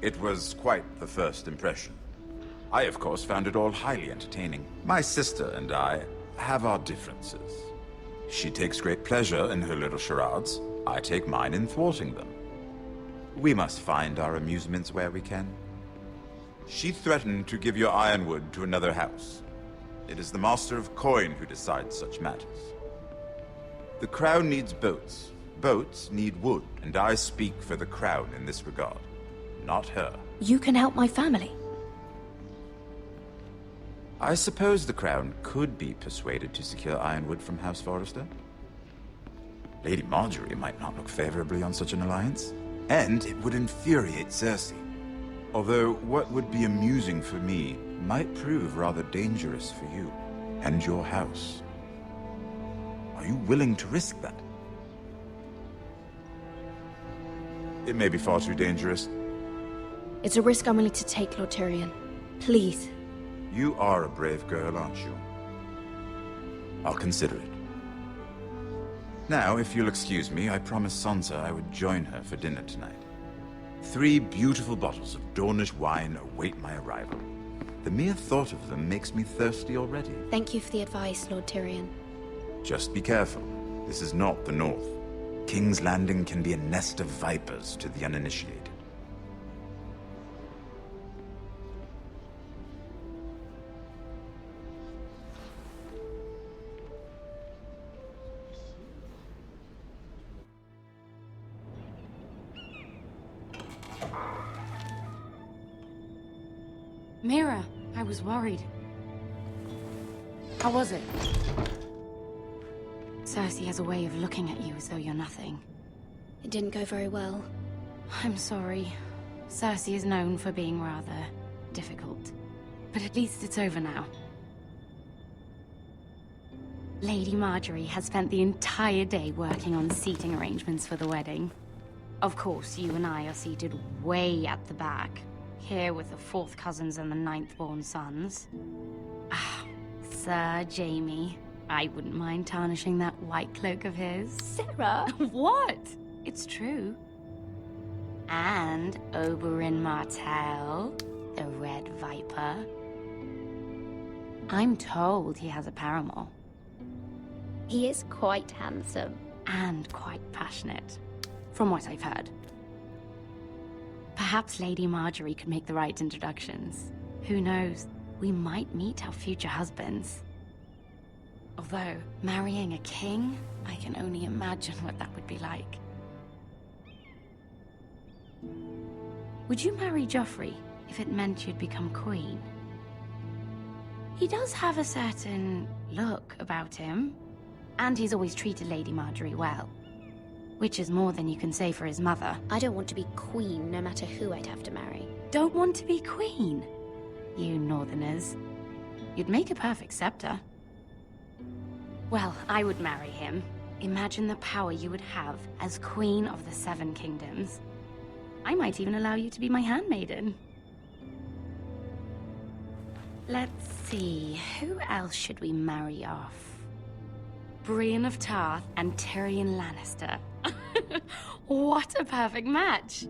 It was quite the first impression. I, of course, found it all highly entertaining. My sister and I have our differences. She takes great pleasure in her little charades. I take mine in thwarting them. We must find our amusements where we can. She threatened to give your ironwood to another house. It is the Master of Coin who decides such matters. The Crown needs boats. Boats need wood, and I speak for the Crown in this regard. Not her. You can help my family. I suppose the Crown could be persuaded to secure ironwood from House Forrester. Lady Marjorie might not look favorably on such an alliance, and it would infuriate Cersei. Although what would be amusing for me might prove rather dangerous for you and your house. Are you willing to risk that? It may be far too dangerous. It's a risk I'm willing to take, Lord Tyrion. Please. You are a brave girl, aren't you? I'll consider it. Now, if you'll excuse me, I promised Sansa I would join her for dinner tonight. 3 beautiful bottles of Dornish wine await my arrival. The mere thought of them makes me thirsty already. Thank you for the advice, Lord Tyrion. Just be careful. This is not the North. King's Landing can be a nest of vipers to the uninitiated. Mira, I was worried. How was it? Cersei has a way of looking at you as though you're nothing. It didn't go very well. I'm sorry. Cersei is known for being rather difficult. But at least it's over now. Lady Marjorie has spent the entire day working on seating arrangements for the wedding. Of course, you and I are seated way at the back. here with the 4th cousins and the 9th-born sons. Ah, Sir Jaime. I wouldn't mind tarnishing that white cloak of his. Sarah! What? It's true. And Oberyn Martell, the Red Viper. I'm told he has a paramour. He is quite handsome. And quite passionate, from what I've heard. Perhaps Lady Marjorie could make the right introductions. Who knows? We might meet our future husbands. Although, marrying a king, I can only imagine what that would be like. Would you marry Joffrey if it meant you'd become queen? He does have a certain look about him, and he's always treated Lady Marjorie well. Which is more than you can say for his mother. I don't want to be queen, no matter who I'd have to marry. Don't want to be queen? You northerners. You'd make a perfect scepter. Well, I would marry him. Imagine the power you would have as Queen of the 7 Kingdoms. I might even allow you to be my handmaiden. Let's see, who else should we marry off? Brienne of Tarth and Tyrion Lannister. What a perfect match!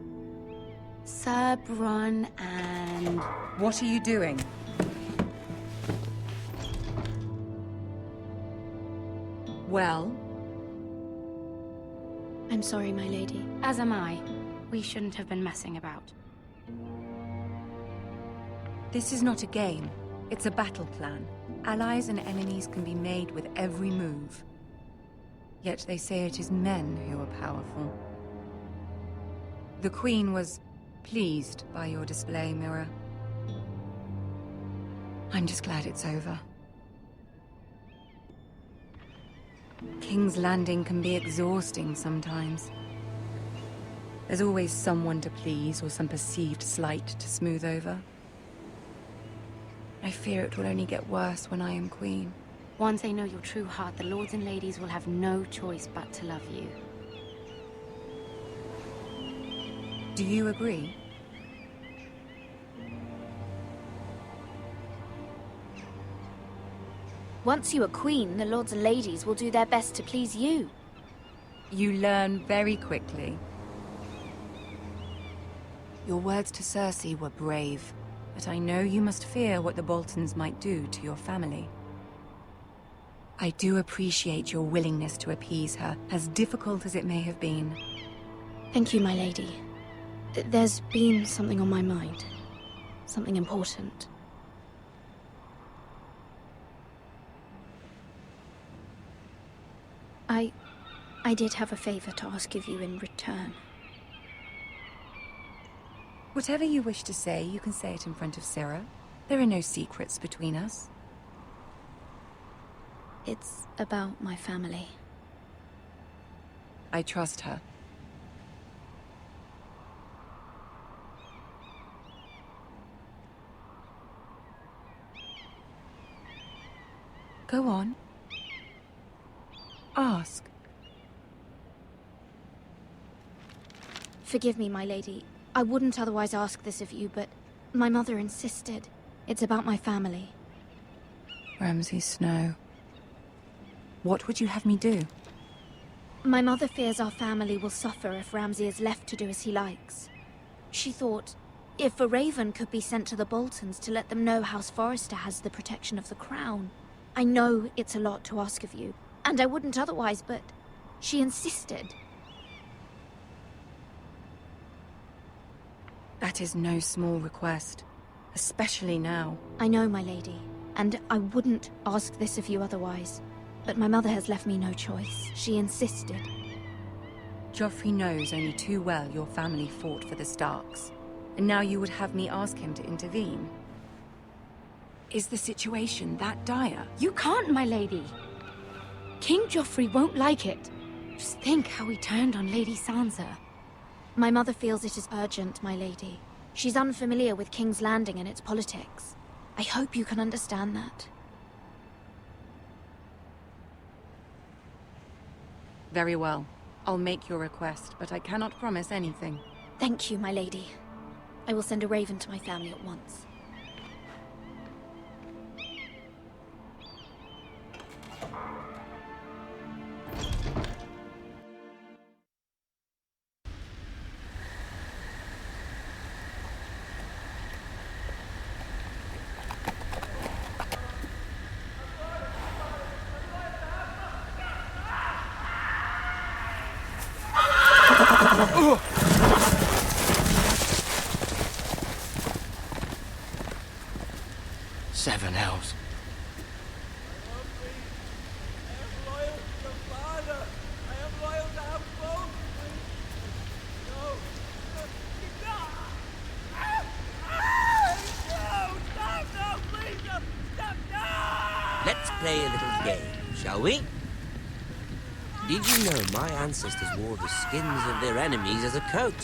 Sir Bronn and... What are you doing? Well? I'm sorry, my lady. As am I. We shouldn't have been messing about. This is not a game. It's a battle plan. Allies and enemies can be made with every move. Yet they say it is men who are powerful. The Queen was pleased by your display, Mira. I'm just glad it's over. King's Landing can be exhausting sometimes. There's always someone to please or some perceived slight to smooth over. I fear it will only get worse when I am queen. Once they know your true heart, the lords and ladies will have no choice but to love you. Do you agree? Once you are queen, the lords and ladies will do their best to please you. You learn very quickly. Your words to Cersei were brave, but I know you must fear what the Boltons might do to your family. I do appreciate your willingness to appease her, as difficult as it may have been. Thank you, my lady. There's been something on my mind. Something important. I did have a favor to ask of you in return. Whatever you wish to say, you can say it in front of Sarah. There are no secrets between us. It's about my family. I trust her. Go on. Ask. Forgive me, my lady. I wouldn't otherwise ask this of you, but my mother insisted. It's about my family. Ramsay Snow. What would you have me do? My mother fears our family will suffer if Ramsay is left to do as he likes. She thought, if a raven could be sent to the Boltons to let them know House Forrester has the protection of the crown. I know it's a lot to ask of you, and I wouldn't otherwise, but she insisted. That is no small request, especially now. I know, my lady, and I wouldn't ask this of you otherwise. But my mother has left me no choice. She insisted. Joffrey knows only too well your family fought for the Starks, and now you would have me ask him to intervene. Is the situation that dire? You can't, my lady. King Joffrey won't like it. Just think how he turned on Lady Sansa. My mother feels it is urgent, my lady. She's unfamiliar with King's Landing and its politics. I hope you can understand that. Very well. I'll make your request, but I cannot promise anything. Thank you, my lady. I will send a raven to my family at once. Seven hells. Let's play a little game, shall we? Did you know my ancestors wore the skins of their enemies as a coat?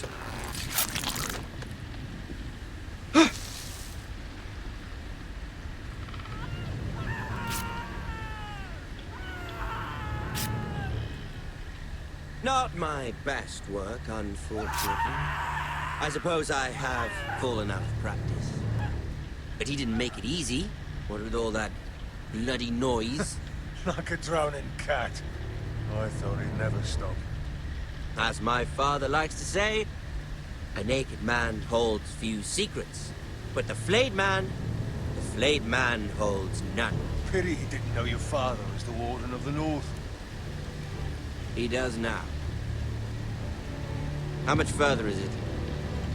Not my best work, unfortunately. I suppose I have fallen out of practice. But he didn't make it easy, what with all that bloody noise. Like a drowning cat. I thought he'd never stop. As my father likes to say, a naked man holds few secrets. But the flayed man holds none. Pity he didn't know your father was the Warden of the North. He does now. How much further is it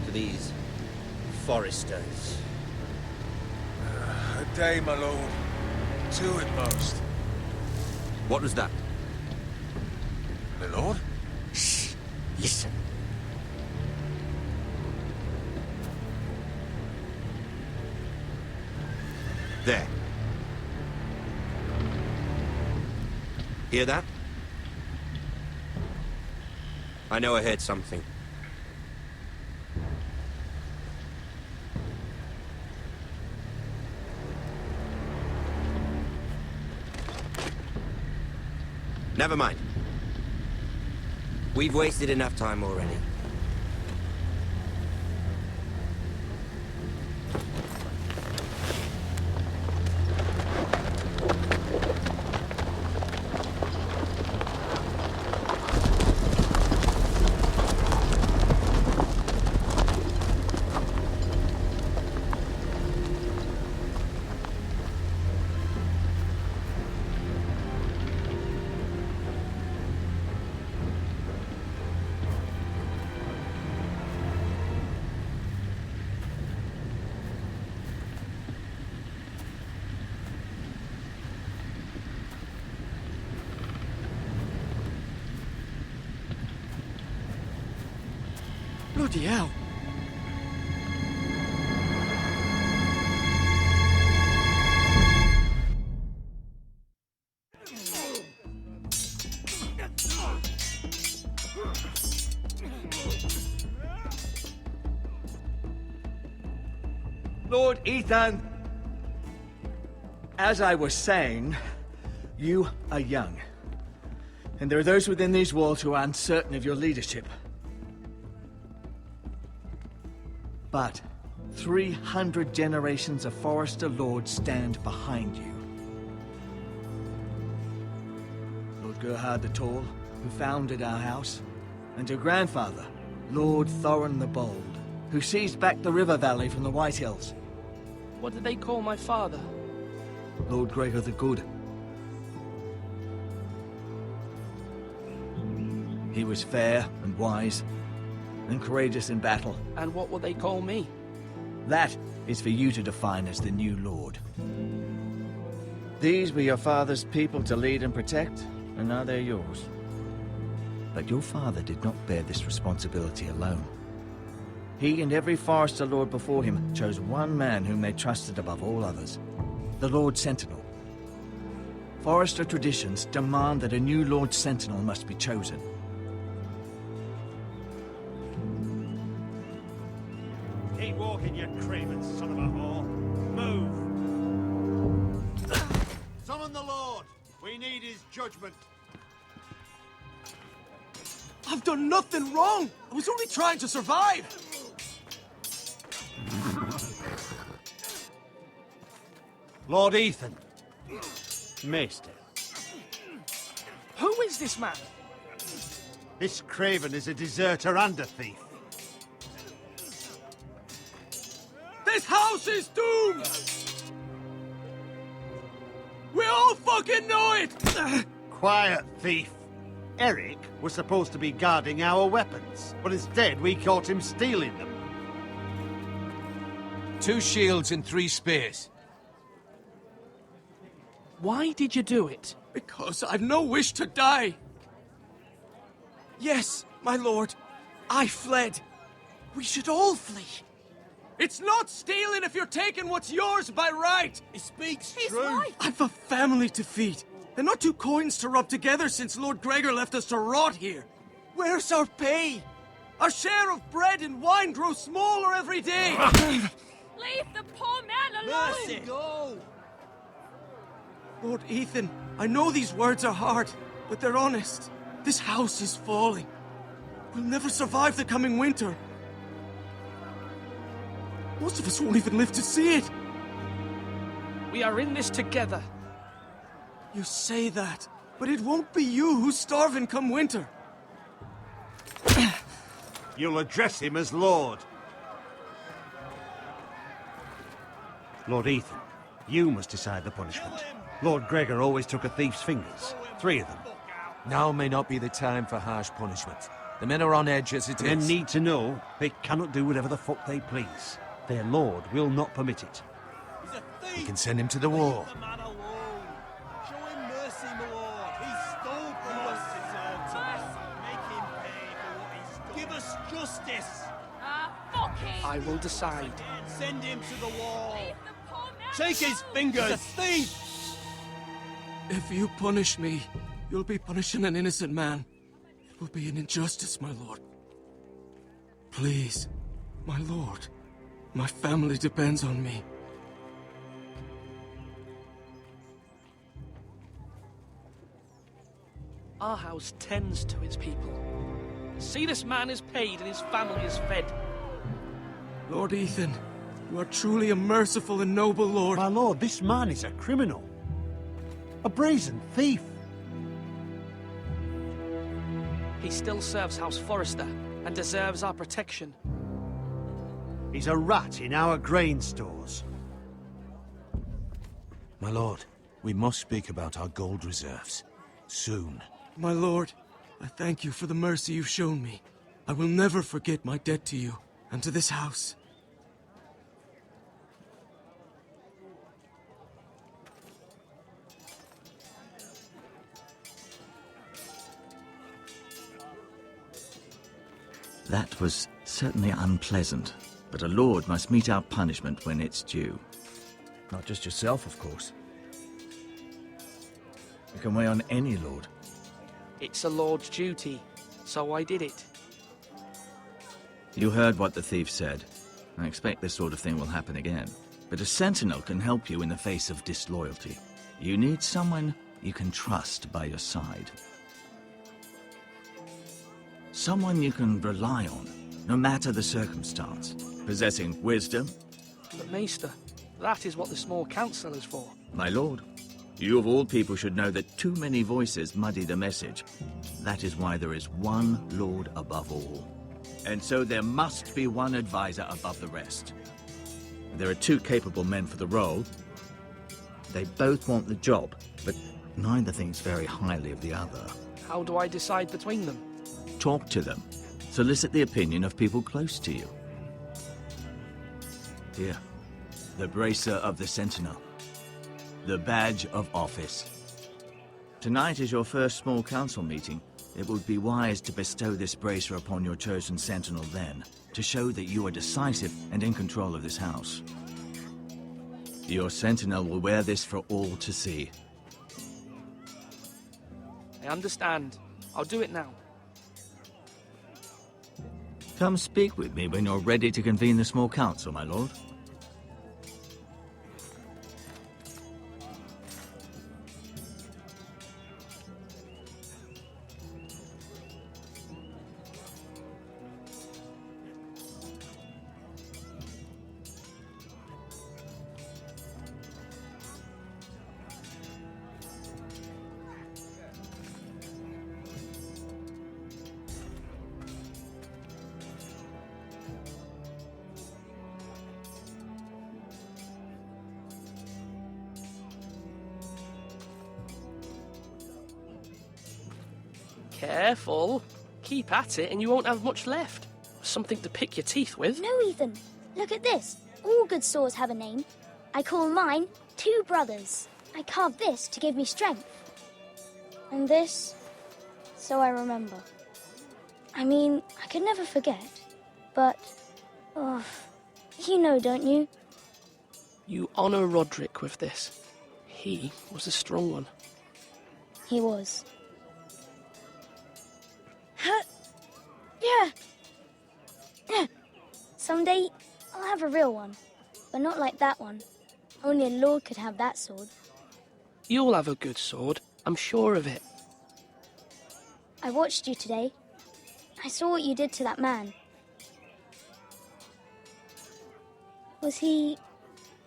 to these Forresters? A day, my lord. 2 at most. What was that? My lord? Shh! Listen. There. Hear that? I know I heard something. Never mind. We've wasted enough time already. Bloody hell. Lord Ethan, as I was saying, you are young. And there are those within these walls who are uncertain of your leadership. But 300 generations of Forrester lords stand behind you. Lord Gerhard the Tall, who founded our house, and your grandfather, Lord Thorin the Bold, who seized back the river valley from the White Hills. What did they call my father? Lord Gregor the Good. He was fair and wise, and courageous in battle. And what will they call me? That is for you to define as the new lord. These were your father's people to lead and protect, and now they're yours. But your father did not bear this responsibility alone. He and every Forrester lord before him chose one man whom they trusted above all others, the Lord Sentinel. Forrester traditions demand that a new Lord Sentinel must be chosen. Keep walking, you craven son of a whore. Move! Summon the Lord! We need his judgment. I've done nothing wrong! I was only trying to survive! Lord Ethan. Maester. Who is this man? This Craven is a deserter and a thief. This house is doomed! We all fucking know it! Quiet, thief. Eric was supposed to be guarding our weapons, but instead we caught him stealing them. 2 shields and 3 spears. Why did you do it? Because I've no wish to die. Yes, my lord. I fled. We should all flee. It's not stealing if you're taking what's yours by right! He speaks true. I've a family to feed, and not 2 coins to rub together since Lord Gregor left us to rot here. Where's our pay? Our share of bread and wine grows smaller every day. Leave the poor man alone! Mercy, go! Lord Ethan, I know these words are hard, but they're honest. This house is falling. We'll never survive the coming winter. Most of us won't even live to see it. We are in this together. You say that, but it won't be you who's starving come winter. You'll address him as Lord. Lord Ethan, you must decide the punishment. Lord Gregor always took a thief's fingers. 3 of them. Now may not be the time for harsh punishment. The men are on edge as it is. Men need to know they cannot do whatever the fuck they please. Their lord will not permit it. We can send him to the wall. Show him mercy, my lord. He stole from us. Make him pay for what he's done. Give us justice. Fuck him! I will decide. Send him to the wall. Take his fingers. He's a thief. If you punish me, you'll be punishing an innocent man. It will be an injustice, my lord. Please, my lord. My family depends on me. Our house tends to its people. See, this man is paid and his family is fed. Lord Ethan, you are truly a merciful and noble lord. My lord, this man is a criminal. A brazen thief. He still serves House Forrester and deserves our protection. He's a rat in our grain stores. My lord, we must speak about our gold reserves. Soon. My lord, I thank you for the mercy you've shown me. I will never forget my debt to you and to this house. That was certainly unpleasant, but a lord must mete out punishment when it's due. Not just yourself, of course. You can weigh on any lord. It's a lord's duty, so I did it. You heard what the thief said. I expect this sort of thing will happen again. But a sentinel can help you in the face of disloyalty. You need someone you can trust by your side. Someone you can rely on, no matter the circumstance. Possessing wisdom. But Maester, that is what the small council is for. My lord, you of all people should know that too many voices muddy the message. That is why there is one lord above all. And so there must be one advisor above the rest. There are 2 capable men for the role. They both want the job, but neither thinks very highly of the other. How do I decide between them? Talk to them. Solicit the opinion of people close to you. Here, the bracer of the Sentinel. The badge of office. Tonight is your first small council meeting. It would be wise to bestow this bracer upon your chosen Sentinel then, to show that you are decisive and in control of this house. Your Sentinel will wear this for all to see. I understand. I'll do it now. Come speak with me when you're ready to convene the small council, my lord. Careful. Keep at it and you won't have much left. Something to pick your teeth with. No, Ethan. Look at this. All good swords have a name. I call mine Two Brothers. I carved this to give me strength. And this, so I remember. I mean, I could never forget. But, oh, you know, don't you? You honor Roderick with this. He was a strong one. He was. Yeah. Someday, I'll have a real one. But not like that one. Only a lord could have that sword. You'll have a good sword. I'm sure of it. I watched you today. I saw what you did to that man. Was he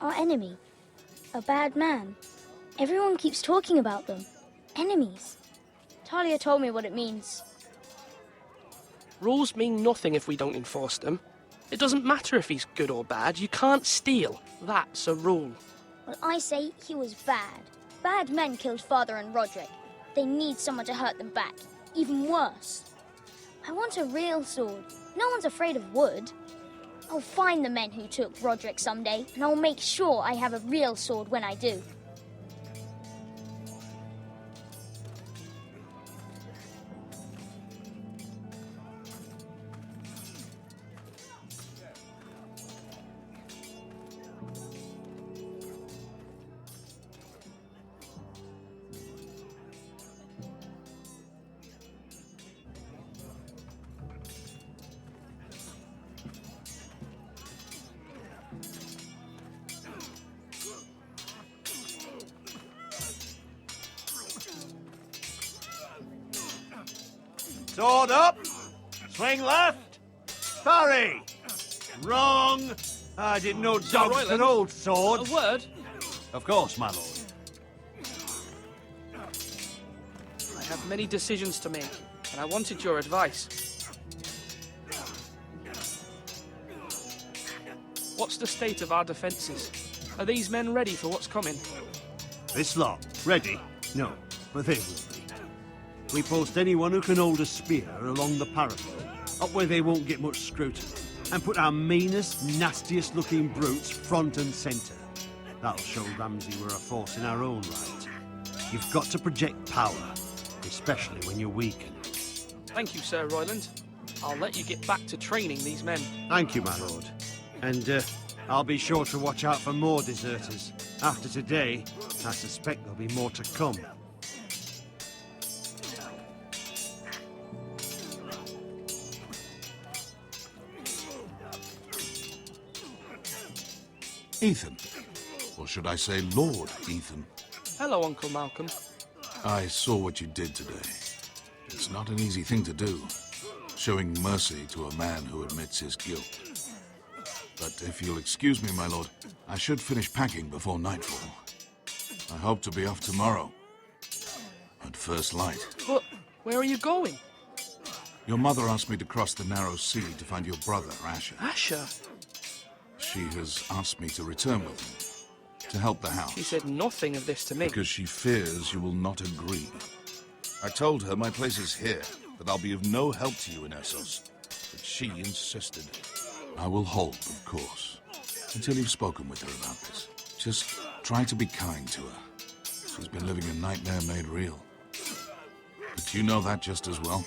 our enemy? A bad man? Everyone keeps talking about them. Enemies. Talia told me what it means. Rules mean nothing if we don't enforce them. It doesn't matter if he's good or bad. You can't steal. That's a rule. Well, I say he was bad. Bad men killed Father and Roderick. They need someone to hurt them back. Even worse. I want a real sword. No one's afraid of wood. I'll find the men who took Roderick someday, and I'll make sure I have a real sword when I do. Sword up! Swing left! Parry! Wrong! I didn't know dogs could hold swords. A word? Of course, my lord. I have many decisions to make, and I wanted your advice. What's the state of our defences? Are these men ready for what's coming? This lot, ready? No, but they will be. We post anyone who can hold a spear along the parapet, up where they won't get much scrutiny, and put our meanest, nastiest looking brutes front and centre. That'll show Ramsay we're a force in our own right. You've got to project power, especially when you're weakened. Thank you, Sir Royland. I'll let you get back to training these men. Thank you, my lord. And I'll be sure to watch out for more deserters. After today, I suspect there'll be more to come. Ethan. Or should I say Lord Ethan? Hello, Uncle Malcolm. I saw what you did today. It's not an easy thing to do, showing mercy to a man who admits his guilt. But if you'll excuse me, my lord, I should finish packing before nightfall. I hope to be off tomorrow. At first light. But where are you going? Your mother asked me to cross the narrow sea to find your brother, Asher. Asher? She has asked me to return with him, to help the house. She said nothing of this to me. Because she fears you will not agree. I told her my place is here, that I'll be of no help to you in Essos. But she insisted. I will hold, of course, until you've spoken with her about this. Just try to be kind to her. She's been living a nightmare made real. But you know that just as well.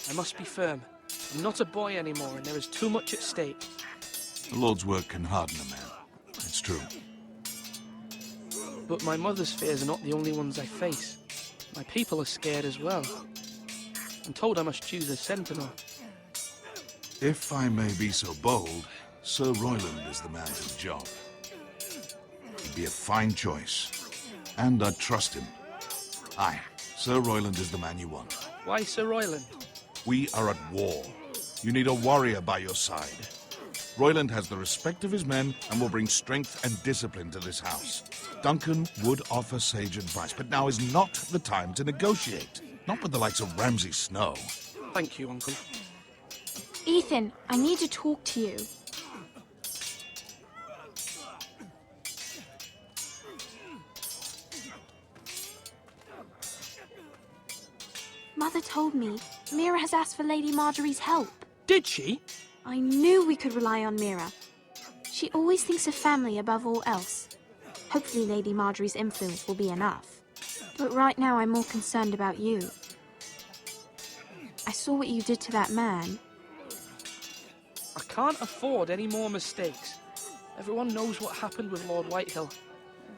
I must be firm. I'm not a boy anymore, and there is too much at stake. The Lord's work can harden a man. It's true. But my mother's fears are not the only ones I face. My people are scared as well. I'm told I must choose a sentinel. If I may be so bold, Sir Royland is the man for the job. He'd be a fine choice. And I'd trust him. Aye, Sir Royland is the man you want. Why Sir Royland? We are at war. You need a warrior by your side. Royland has the respect of his men and will bring strength and discipline to this house. Duncan would offer sage advice, but now is not the time to negotiate. Not with the likes of Ramsay Snow. Thank you, Uncle. Ethan, I need to talk to you. Mother told me Mira has asked for Lady Marjorie's help. Did she? I knew we could rely on Mira. She always thinks of family above all else. Hopefully Lady Marjorie's influence will be enough. But right now I'm more concerned about you. I saw what you did to that man. I can't afford any more mistakes. Everyone knows what happened with Lord Whitehill.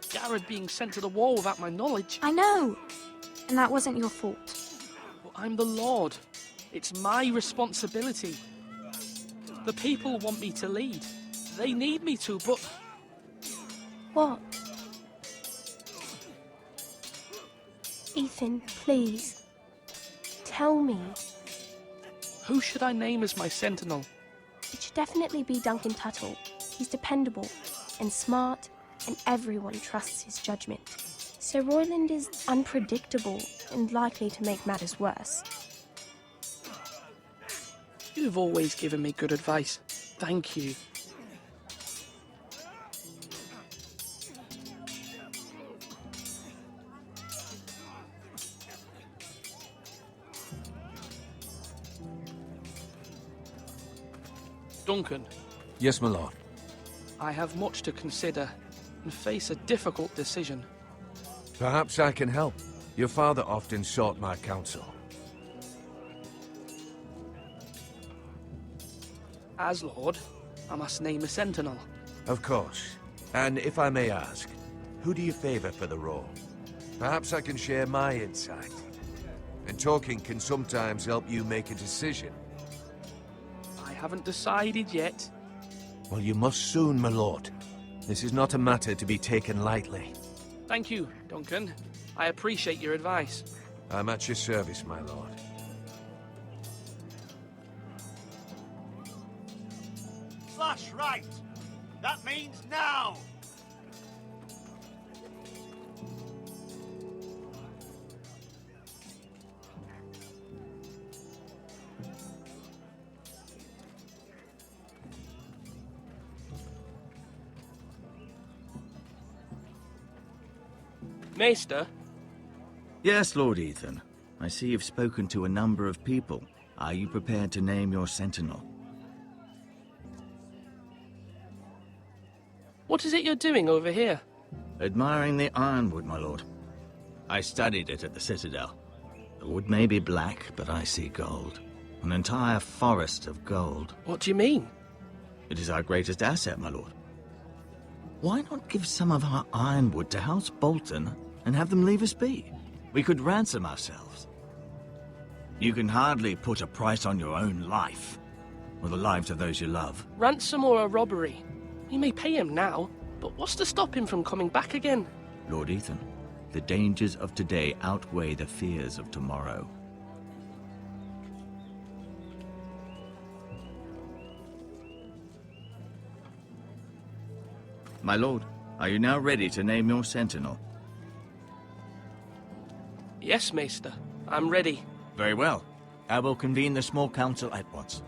Garrett being sent to the wall without my knowledge. I know. And that wasn't your fault. But I'm the Lord. It's my responsibility. The people want me to lead. They need me to, but... What? Ethan, please. Tell me. Who should I name as my sentinel? It should definitely be Duncan Tuttle. He's dependable and smart, and everyone trusts his judgment. Sir Royland is unpredictable and likely to make matters worse. You've always given me good advice. Thank you. Duncan. Yes, my lord. I have much to consider and face a difficult decision. Perhaps I can help. Your father often sought my counsel. As Lord, I must name a sentinel. Of course. And if I may ask, who do you favor for the role? Perhaps I can share my insight. And talking can sometimes help you make a decision. I haven't decided yet. Well, you must soon, my lord. This is not a matter to be taken lightly. Thank you, Duncan. I appreciate your advice. I'm at your service, my lord. Slash right. That means now. Maester? Yes, Lord Ethan. I see you've spoken to a number of people. Are you prepared to name your sentinel? What is it you're doing over here? Admiring the ironwood, my lord. I studied it at the Citadel. The wood may be black, but I see gold. An entire forest of gold. What do you mean? It is our greatest asset, my lord. Why not give some of our ironwood to House Bolton and have them leave us be? We could ransom ourselves. You can hardly put a price on your own life, or the lives of those you love. Ransom or a robbery? We may pay him now, but what's to stop him from coming back again? Lord Ethan, the dangers of today outweigh the fears of tomorrow. My lord, are you now ready to name your sentinel? Yes, Maester. I'm ready. Very well. I will convene the small council at once.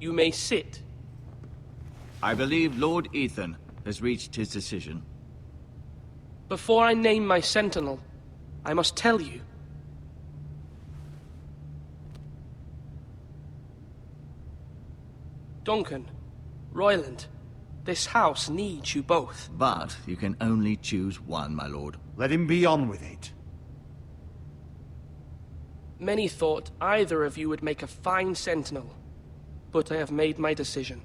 You may sit. I believe Lord Ethan has reached his decision. Before I name my sentinel, I must tell you. Duncan, Royland, this house needs you both. But you can only choose one, my lord. Let him be on with it. Many thought either of you would make a fine sentinel, but I have made my decision.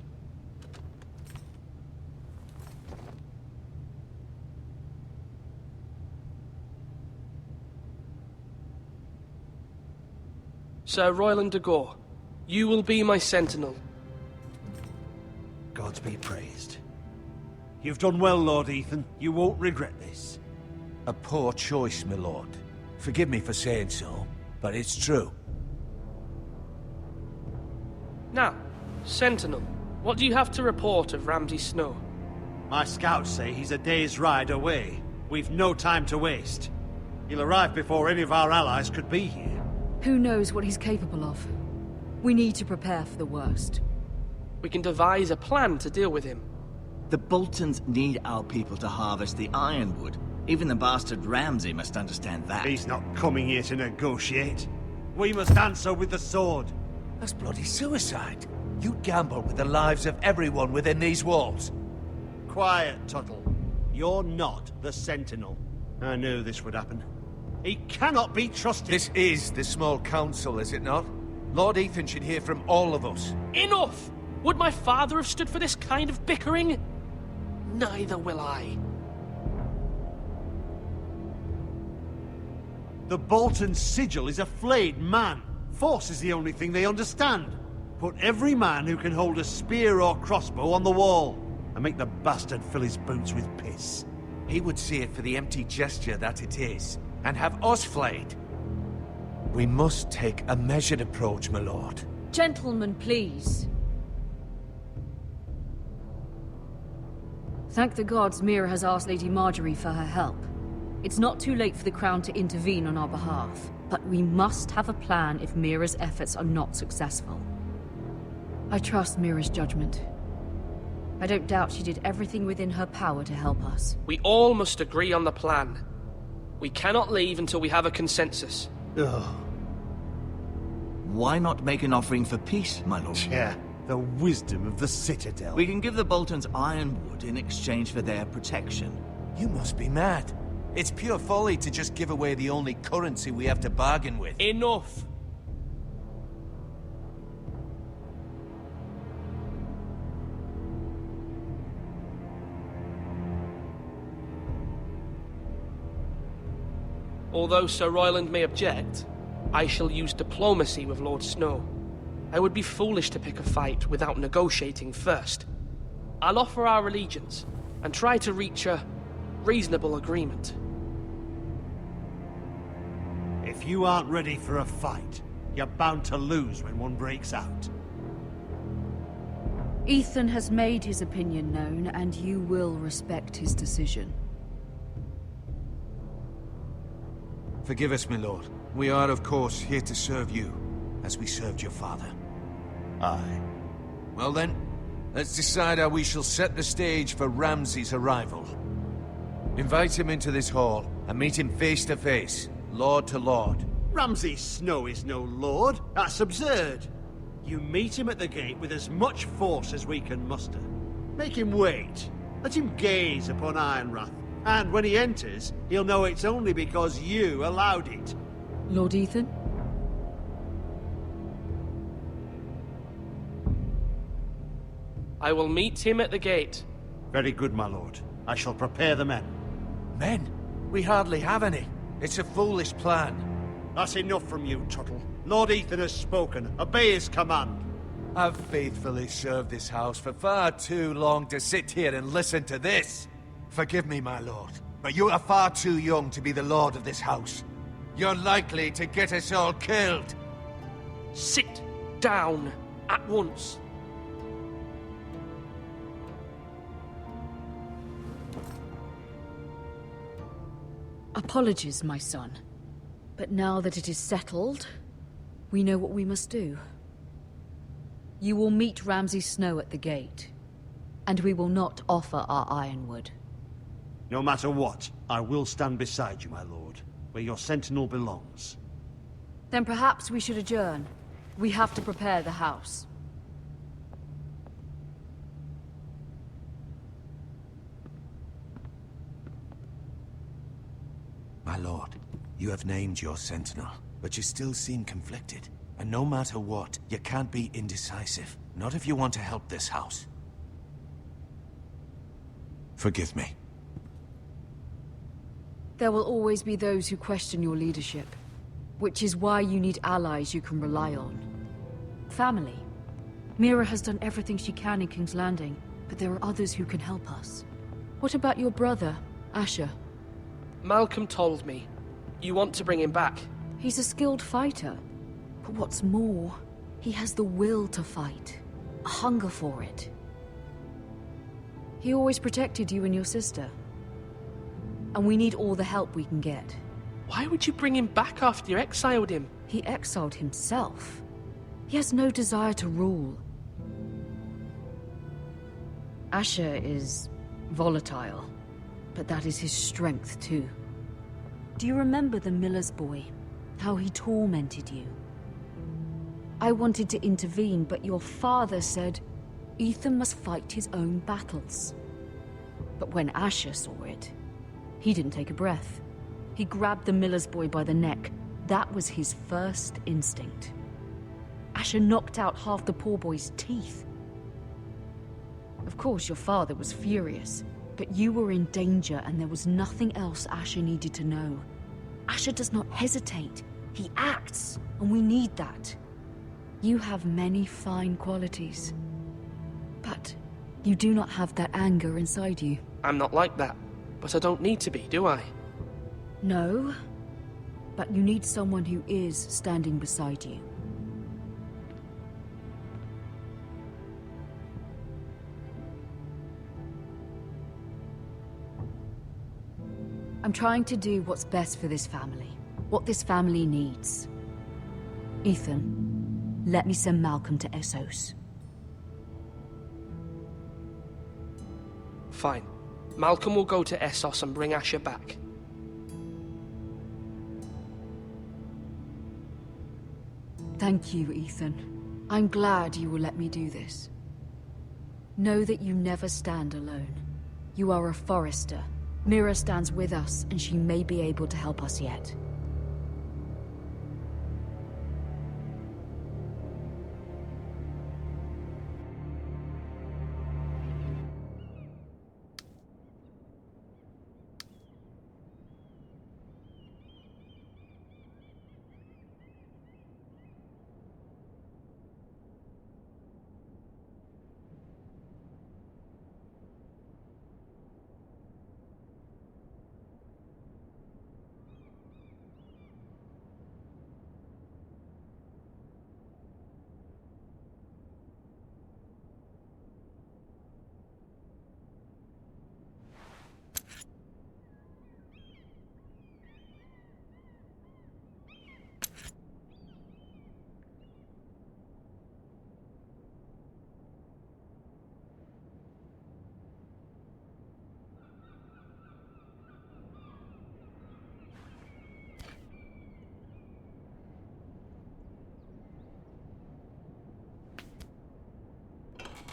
Sir Royland de Gore, you will be my sentinel. Gods be praised. You've done well, Lord Ethan. You won't regret this. A poor choice, my lord. Forgive me for saying so, but it's true. Now, Sentinel, what do you have to report of Ramsay Snow? My scouts say he's a day's ride away. We've no time to waste. He'll arrive before any of our allies could be here. Who knows what he's capable of? We need to prepare for the worst. We can devise a plan to deal with him. The Boltons need our people to harvest the ironwood. Even the bastard Ramsay must understand that. He's not coming here to negotiate. We must answer with the sword. That's bloody suicide. You gamble with the lives of everyone within these walls. Quiet, Tuttle. You're not the Sentinel. I knew this would happen. He cannot be trusted. This is the small council, is it not? Lord Ethan should hear from all of us. Enough! Would my father have stood for this kind of bickering? Neither will I. The Bolton sigil is a flayed man. Force is the only thing they understand. Put every man who can hold a spear or crossbow on the wall, and make the bastard fill his boots with piss. He would see it for the empty gesture that it is, and have us flayed. We must take a measured approach, my lord. Gentlemen, please. Thank the gods Mira has asked Lady Marjorie for her help. It's not too late for the Crown to intervene on our behalf, but we must have a plan if Mira's efforts are not successful. I trust Mira's judgment. I don't doubt she did everything within her power to help us. We all must agree on the plan. We cannot leave until we have a consensus. Ugh. Why not make an offering for peace, my lord? Yeah, the wisdom of the Citadel. We can give the Boltons ironwood in exchange for their protection. You must be mad. It's pure folly to just give away the only currency we have to bargain with. Enough! Although Sir Royland may object, I shall use diplomacy with Lord Snow. I would be foolish to pick a fight without negotiating first. I'll offer our allegiance, and try to reach a reasonable agreement. If you aren't ready for a fight, you're bound to lose when one breaks out. Ethan has made his opinion known, and you will respect his decision. Forgive us, my lord. We are, of course, here to serve you, as we served your father. Aye. Well then, let's decide how we shall set the stage for Ramsay's arrival. Invite him into this hall, and meet him face to face, lord to lord. Ramsay Snow is no lord. That's absurd. You meet him at the gate with as much force as we can muster. Make him wait. Let him gaze upon Ironrath. And when he enters, he'll know it's only because you allowed it. Lord Ethan? I will meet him at the gate. Very good, my lord. I shall prepare the men. Men? We hardly have any. It's a foolish plan. That's enough from you, Tuttle. Lord Ethan has spoken. Obey his command. I've faithfully served this house for far too long to sit here and listen to this. Forgive me, my lord, but you are far too young to be the lord of this house. You're likely to get us all killed. Sit down at once. Apologies, my son. But now that it is settled, we know what we must do. You will meet Ramsay Snow at the gate, and we will not offer our ironwood. No matter what, I will stand beside you, my lord, where your sentinel belongs. Then perhaps we should adjourn. We have to prepare the house. My lord, you have named your sentinel, but you still seem conflicted. And no matter what, you can't be indecisive. Not if you want to help this house. Forgive me. There will always be those who question your leadership, which is why you need allies you can rely on. Family. Mira has done everything she can in King's Landing, but there are others who can help us. What about your brother, Asher? Malcolm told me. You want to bring him back. He's a skilled fighter. But what's more, he has the will to fight. A hunger for it. He always protected you and your sister. And we need all the help we can get. Why would you bring him back after you exiled him? He exiled himself. He has no desire to rule. Asher is volatile, but that is his strength too. Do you remember the miller's boy? How he tormented you? I wanted to intervene, but your father said Ethan must fight his own battles. But when Asher saw it, he didn't take a breath. He grabbed the miller's boy by the neck. That was his first instinct. Asher knocked out half the poor boy's teeth. Of course, your father was furious, but you were in danger and there was nothing else Asher needed to know. Asher does not hesitate. He acts, and we need that. You have many fine qualities, but you do not have that anger inside you. I'm not like that, but I don't need to be, do I? No, but you need someone who is standing beside you. I'm trying to do what's best for this family, what this family needs. Ethan, let me send Malcolm to Essos. Fine. Malcolm will go to Essos and bring Asher back. Thank you, Ethan. I'm glad you will let me do this. Know that you never stand alone. You are a Forrester. Mira stands with us, and she may be able to help us yet.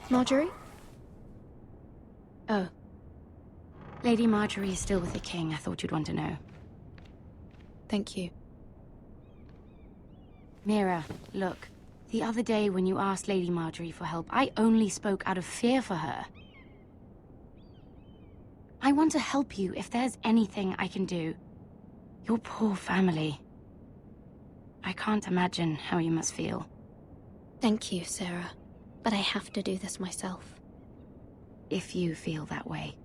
Marjorie? Oh. Lady Marjorie is still with the king. I thought you'd want to know. Thank you. Mira, look. The other day when you asked Lady Marjorie for help, I only spoke out of fear for her. I want to help you if there's anything I can do. Your poor family. I can't imagine how you must feel. Thank you, Sarah. But I have to do this myself. If you feel that way.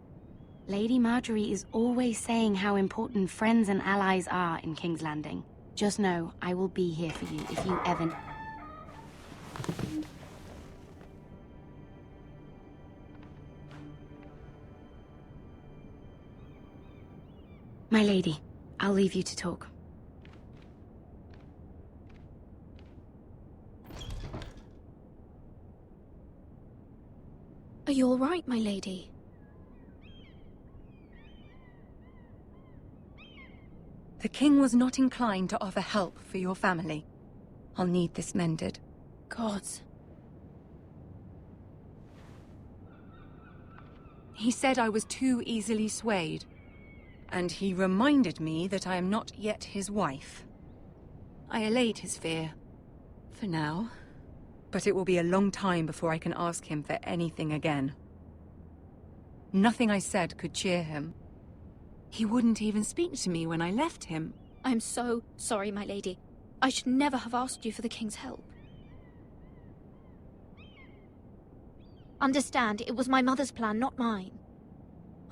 Lady Marjorie is always saying how important friends and allies are in King's Landing. Just know, I will be here for you if you ever... My lady, I'll leave you to talk. Are you all right, my lady? The king was not inclined to offer help for your family. I'll need this mended. Gods. He said I was too easily swayed. And he reminded me that I am not yet his wife. I allayed his fear. For now. But it will be a long time before I can ask him for anything again. Nothing I said could cheer him. He wouldn't even speak to me when I left him. I'm so sorry, my lady. I should never have asked you for the king's help. Understand, it was my mother's plan, not mine.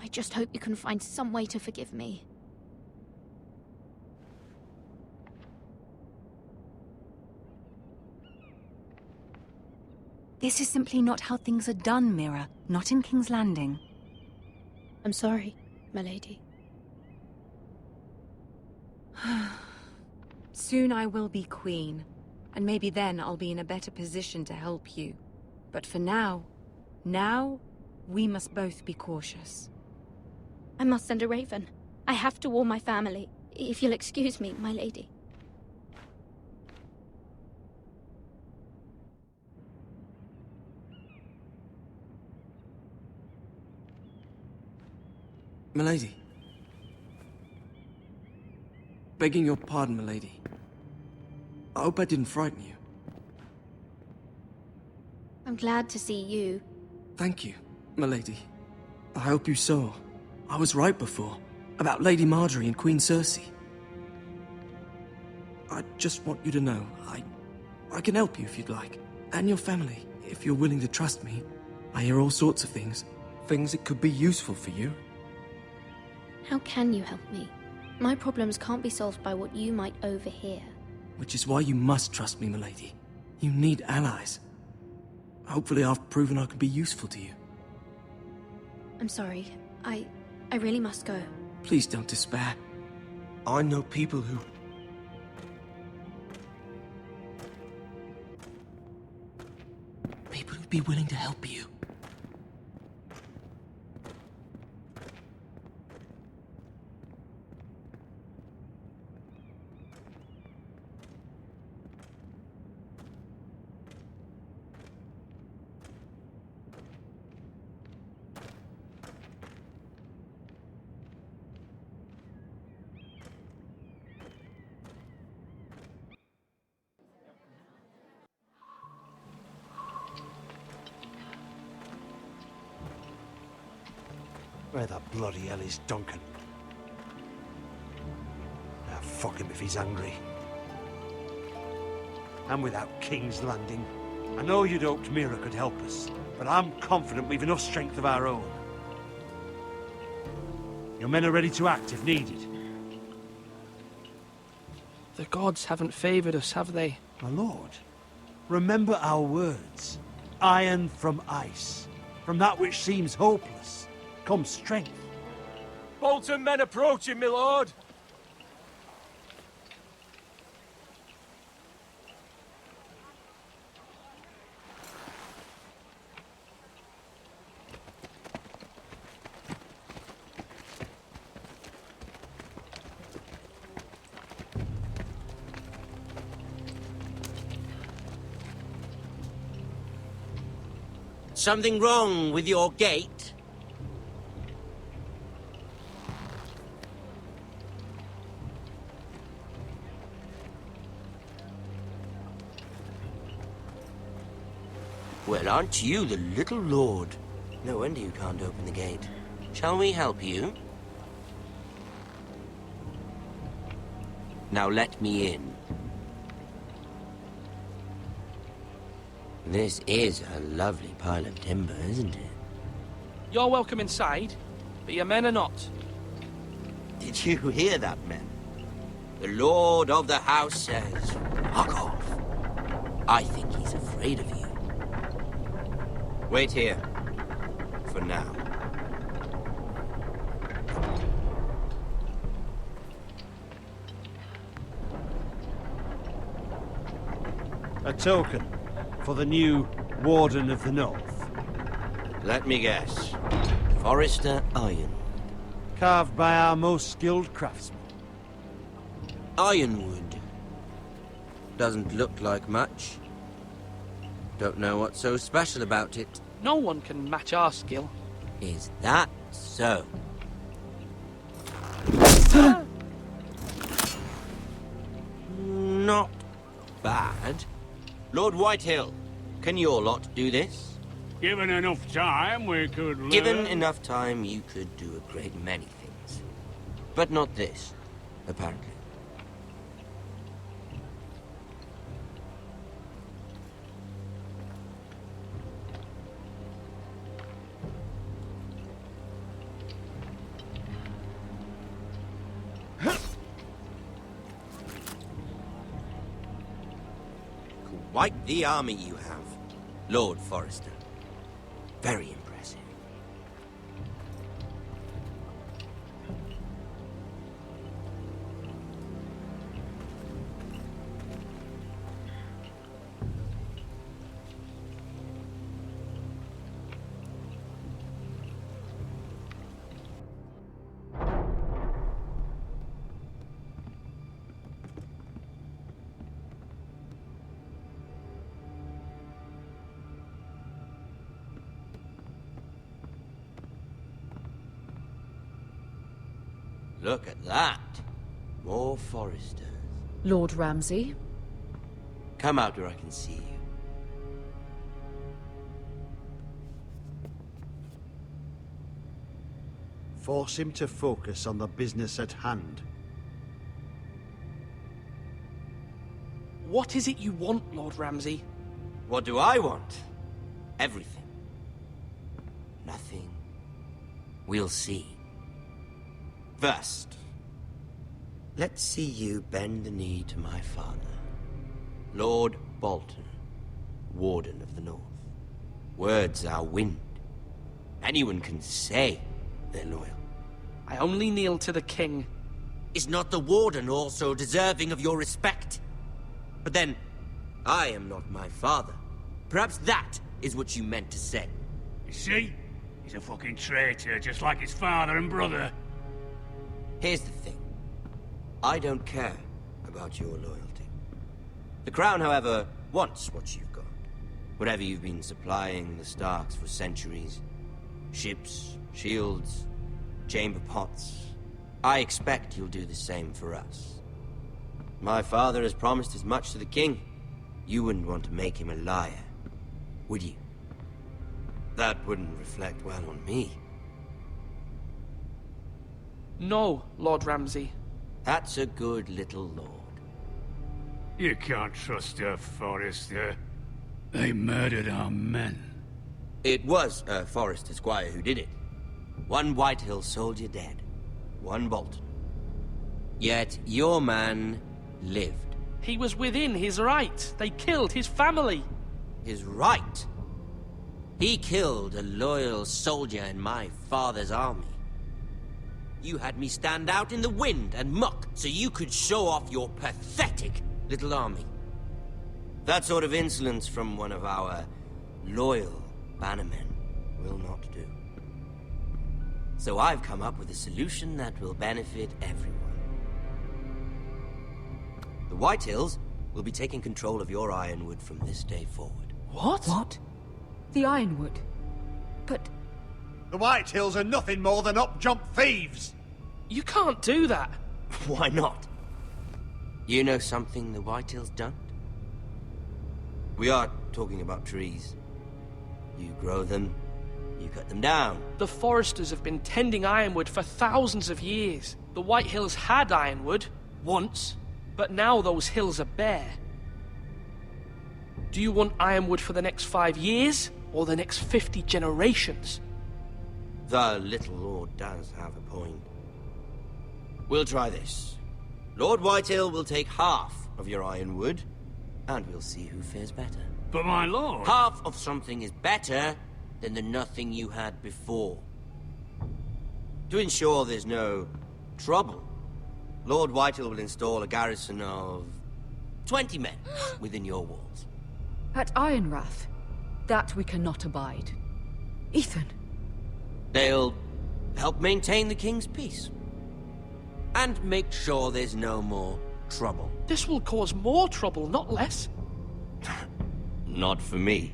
I just hope you can find some way to forgive me. This is simply not how things are done, Mira. Not in King's Landing. I'm sorry, my lady. Soon I will be queen, and maybe then I'll be in a better position to help you. But for now, we must both be cautious. I must send a raven. I have to warn my family. If you'll excuse me, my lady. Milady. Begging your pardon, milady. I hope I didn't frighten you. I'm glad to see you. Thank you, milady. I hope you saw. I was right before. About Lady Marjorie and Queen Cersei. I just want you to know, I can help you if you'd like. And your family, if you're willing to trust me. I hear all sorts of things. Things that could be useful for you. How can you help me? My problems can't be solved by what you might overhear. Which is why you must trust me, milady. You need allies. Hopefully I've proven I can be useful to you. I'm sorry. I really must go. Please don't despair. I know people who... People who'd be willing to help you. Where the bloody hell is Duncan? Now fuck him if he's angry. And without King's Landing, I know you'd hoped Mira could help us, but I'm confident we've enough strength of our own. Your men are ready to act if needed. The gods haven't favored us, have they? My lord, remember our words. Iron from ice. From that which seems hopeless comes strength. Bolton men approaching, my lord! Something wrong with your gate? Well, aren't you the little lord? No wonder you can't open the gate. Shall we help you? Now let me in. This is a lovely pile of timber, isn't it? You're welcome inside, but your men are not. Did you hear that, men? The lord of the house says, fuck off. I think he's afraid of you. Wait here. For now. A token for the new Warden of the North. Let me guess. Forrester Ironwood. Carved by our most skilled craftsmen. Ironwood. Doesn't look like much. Don't know what's so special about it. No one can match our skill. Is that so? Not bad. Lord Whitehill, can your lot do this? Given enough time, we could learn. Given enough time, you could do a great many things. But not this, apparently. Quite the army you have. Lord Forrester. Very impressive. Look at that. More Forresters. Lord Ramsay? Come out where I can see you. Force him to focus on the business at hand. What is it you want, Lord Ramsay? What do I want? Everything. Nothing. We'll see. First, let's see you bend the knee to my father, Lord Bolton, Warden of the North. Words are wind. Anyone can say they're loyal. I only kneel to the king. Is not the Warden also deserving of your respect? But then, I am not my father. Perhaps that is what you meant to say. You see? He's a fucking traitor, just like his father and brother. Here's the thing. I don't care about your loyalty. The Crown, however, wants what you've got. Whatever you've been supplying the Starks for centuries. Ships, shields, chamber pots. I expect you'll do the same for us. My father has promised as much to the king. You wouldn't want to make him a liar, would you? That wouldn't reflect well on me. No, Lord Ramsay. That's a good little lord. You can't trust her, Forrester. They murdered our men. It was a Forrester squire who did it. One Whitehill soldier dead. One Bolton. Yet your man lived. He was within his right. They killed his family. His right? He killed a loyal soldier in my father's army. You had me stand out in the wind and muck so you could show off your pathetic little army. That sort of insolence from one of our loyal bannermen will not do. So I've come up with a solution that will benefit everyone. The Whitehills will be taking control of your Ironwood from this day forward. What? What? The Ironwood? But... The Whitehills are nothing more than up-jump thieves! You can't do that! Why not? You know something the Whitehills don't? We are talking about trees. You grow them, you cut them down. The Forresters have been tending Ironwood for thousands of years. The Whitehills had Ironwood, once, but now those hills are bare. Do you want Ironwood for the next 5 years, or the next 50 generations? The little lord does have a point. We'll try this. Lord Whitehill will take half of your Ironwood, and we'll see who fares better. But my lord... Half of something is better than the nothing you had before. To ensure there's no trouble, Lord Whitehill will install a garrison of 20 men within your walls. At Ironrath? That we cannot abide. Ethan. They'll help maintain the king's peace. And make sure there's no more trouble. This will cause more trouble, not less. Not for me.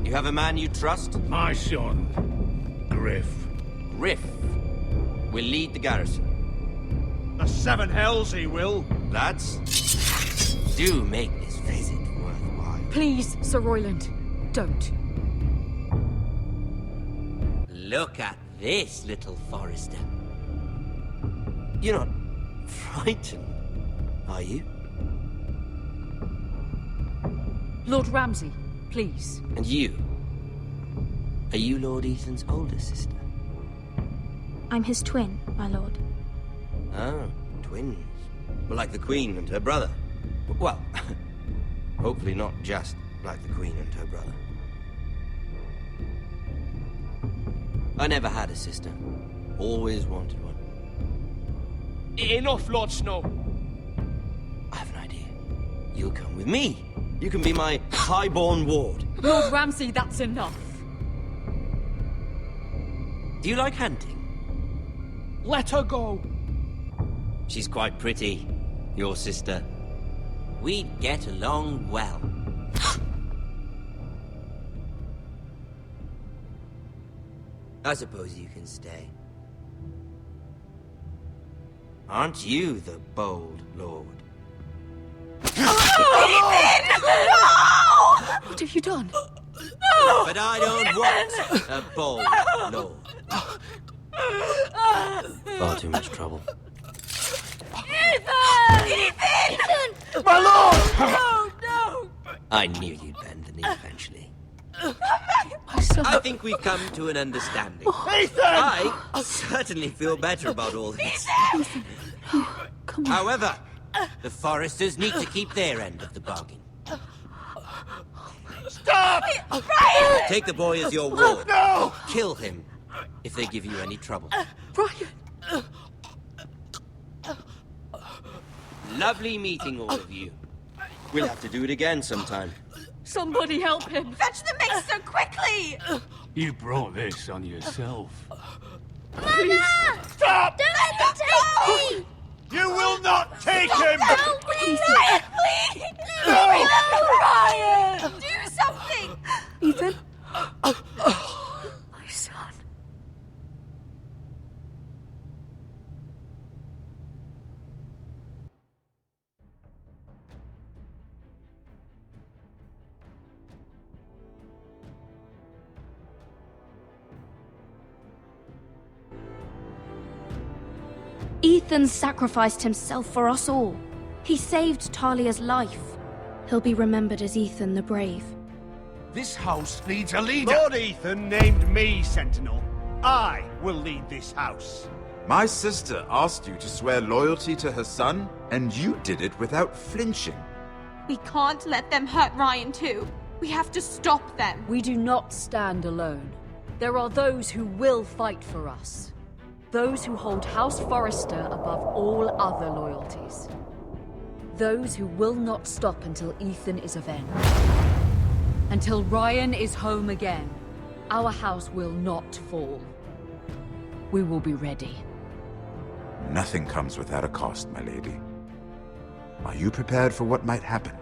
You have a man you trust? My son, Griff. Griff will lead the garrison. The Seven Hells he will. Lads, do make this visit worthwhile. Please, Sir Royland, don't. Look at this, little Forrester. You're not frightened, are you? Lord Ramsay, please. And you? Are you Lord Ethan's older sister? I'm his twin, my lord. Oh, twins. Well, like the Queen and her brother. Well, hopefully not just like the Queen and her brother. I never had a sister. Always wanted one. Enough, Lord Snow. I have an idea. You'll come with me. You can be my highborn ward. Lord Ramsay, that's enough. Do you like hunting? Let her go. She's quite pretty, your sister. We'd get along well. I suppose you can stay. Aren't you the bold lord? What have you done? But I don't want a bold lord. Far too much trouble. Ethan! My lord! No, no! I knew you'd bend the knee eventually. My son. I think we've come to an understanding. Ethan! I certainly feel better about all this. Come on. However, the Foresters need to keep their end of the bargain. Stop! Brian! Take the boy as your ward. No! Kill him if they give you any trouble. Brian! Lovely meeting all of you. We'll have to do it again sometime. Somebody help him! Fetch the mixer quickly! You brought this on yourself. Mother! Stop! Don't let them take me! You will not take him! Help me! Ryan, please! No! Ryan! Do something! Ethan? My son. Ethan sacrificed himself for us all. He saved Talia's life. He'll be remembered as Ethan the Brave. This house needs a leader. Lord Ethan named me Sentinel. I will lead this house. My sister asked you to swear loyalty to her son, and you did it without flinching. We can't let them hurt Ryan too. We have to stop them. We do not stand alone. There are those who will fight for us. Those who hold House Forrester above all other loyalties. Those who will not stop until Ethan is avenged. Until Ryan is home again, our house will not fall. We will be ready. Nothing comes without a cost, my lady. Are you prepared for what might happen?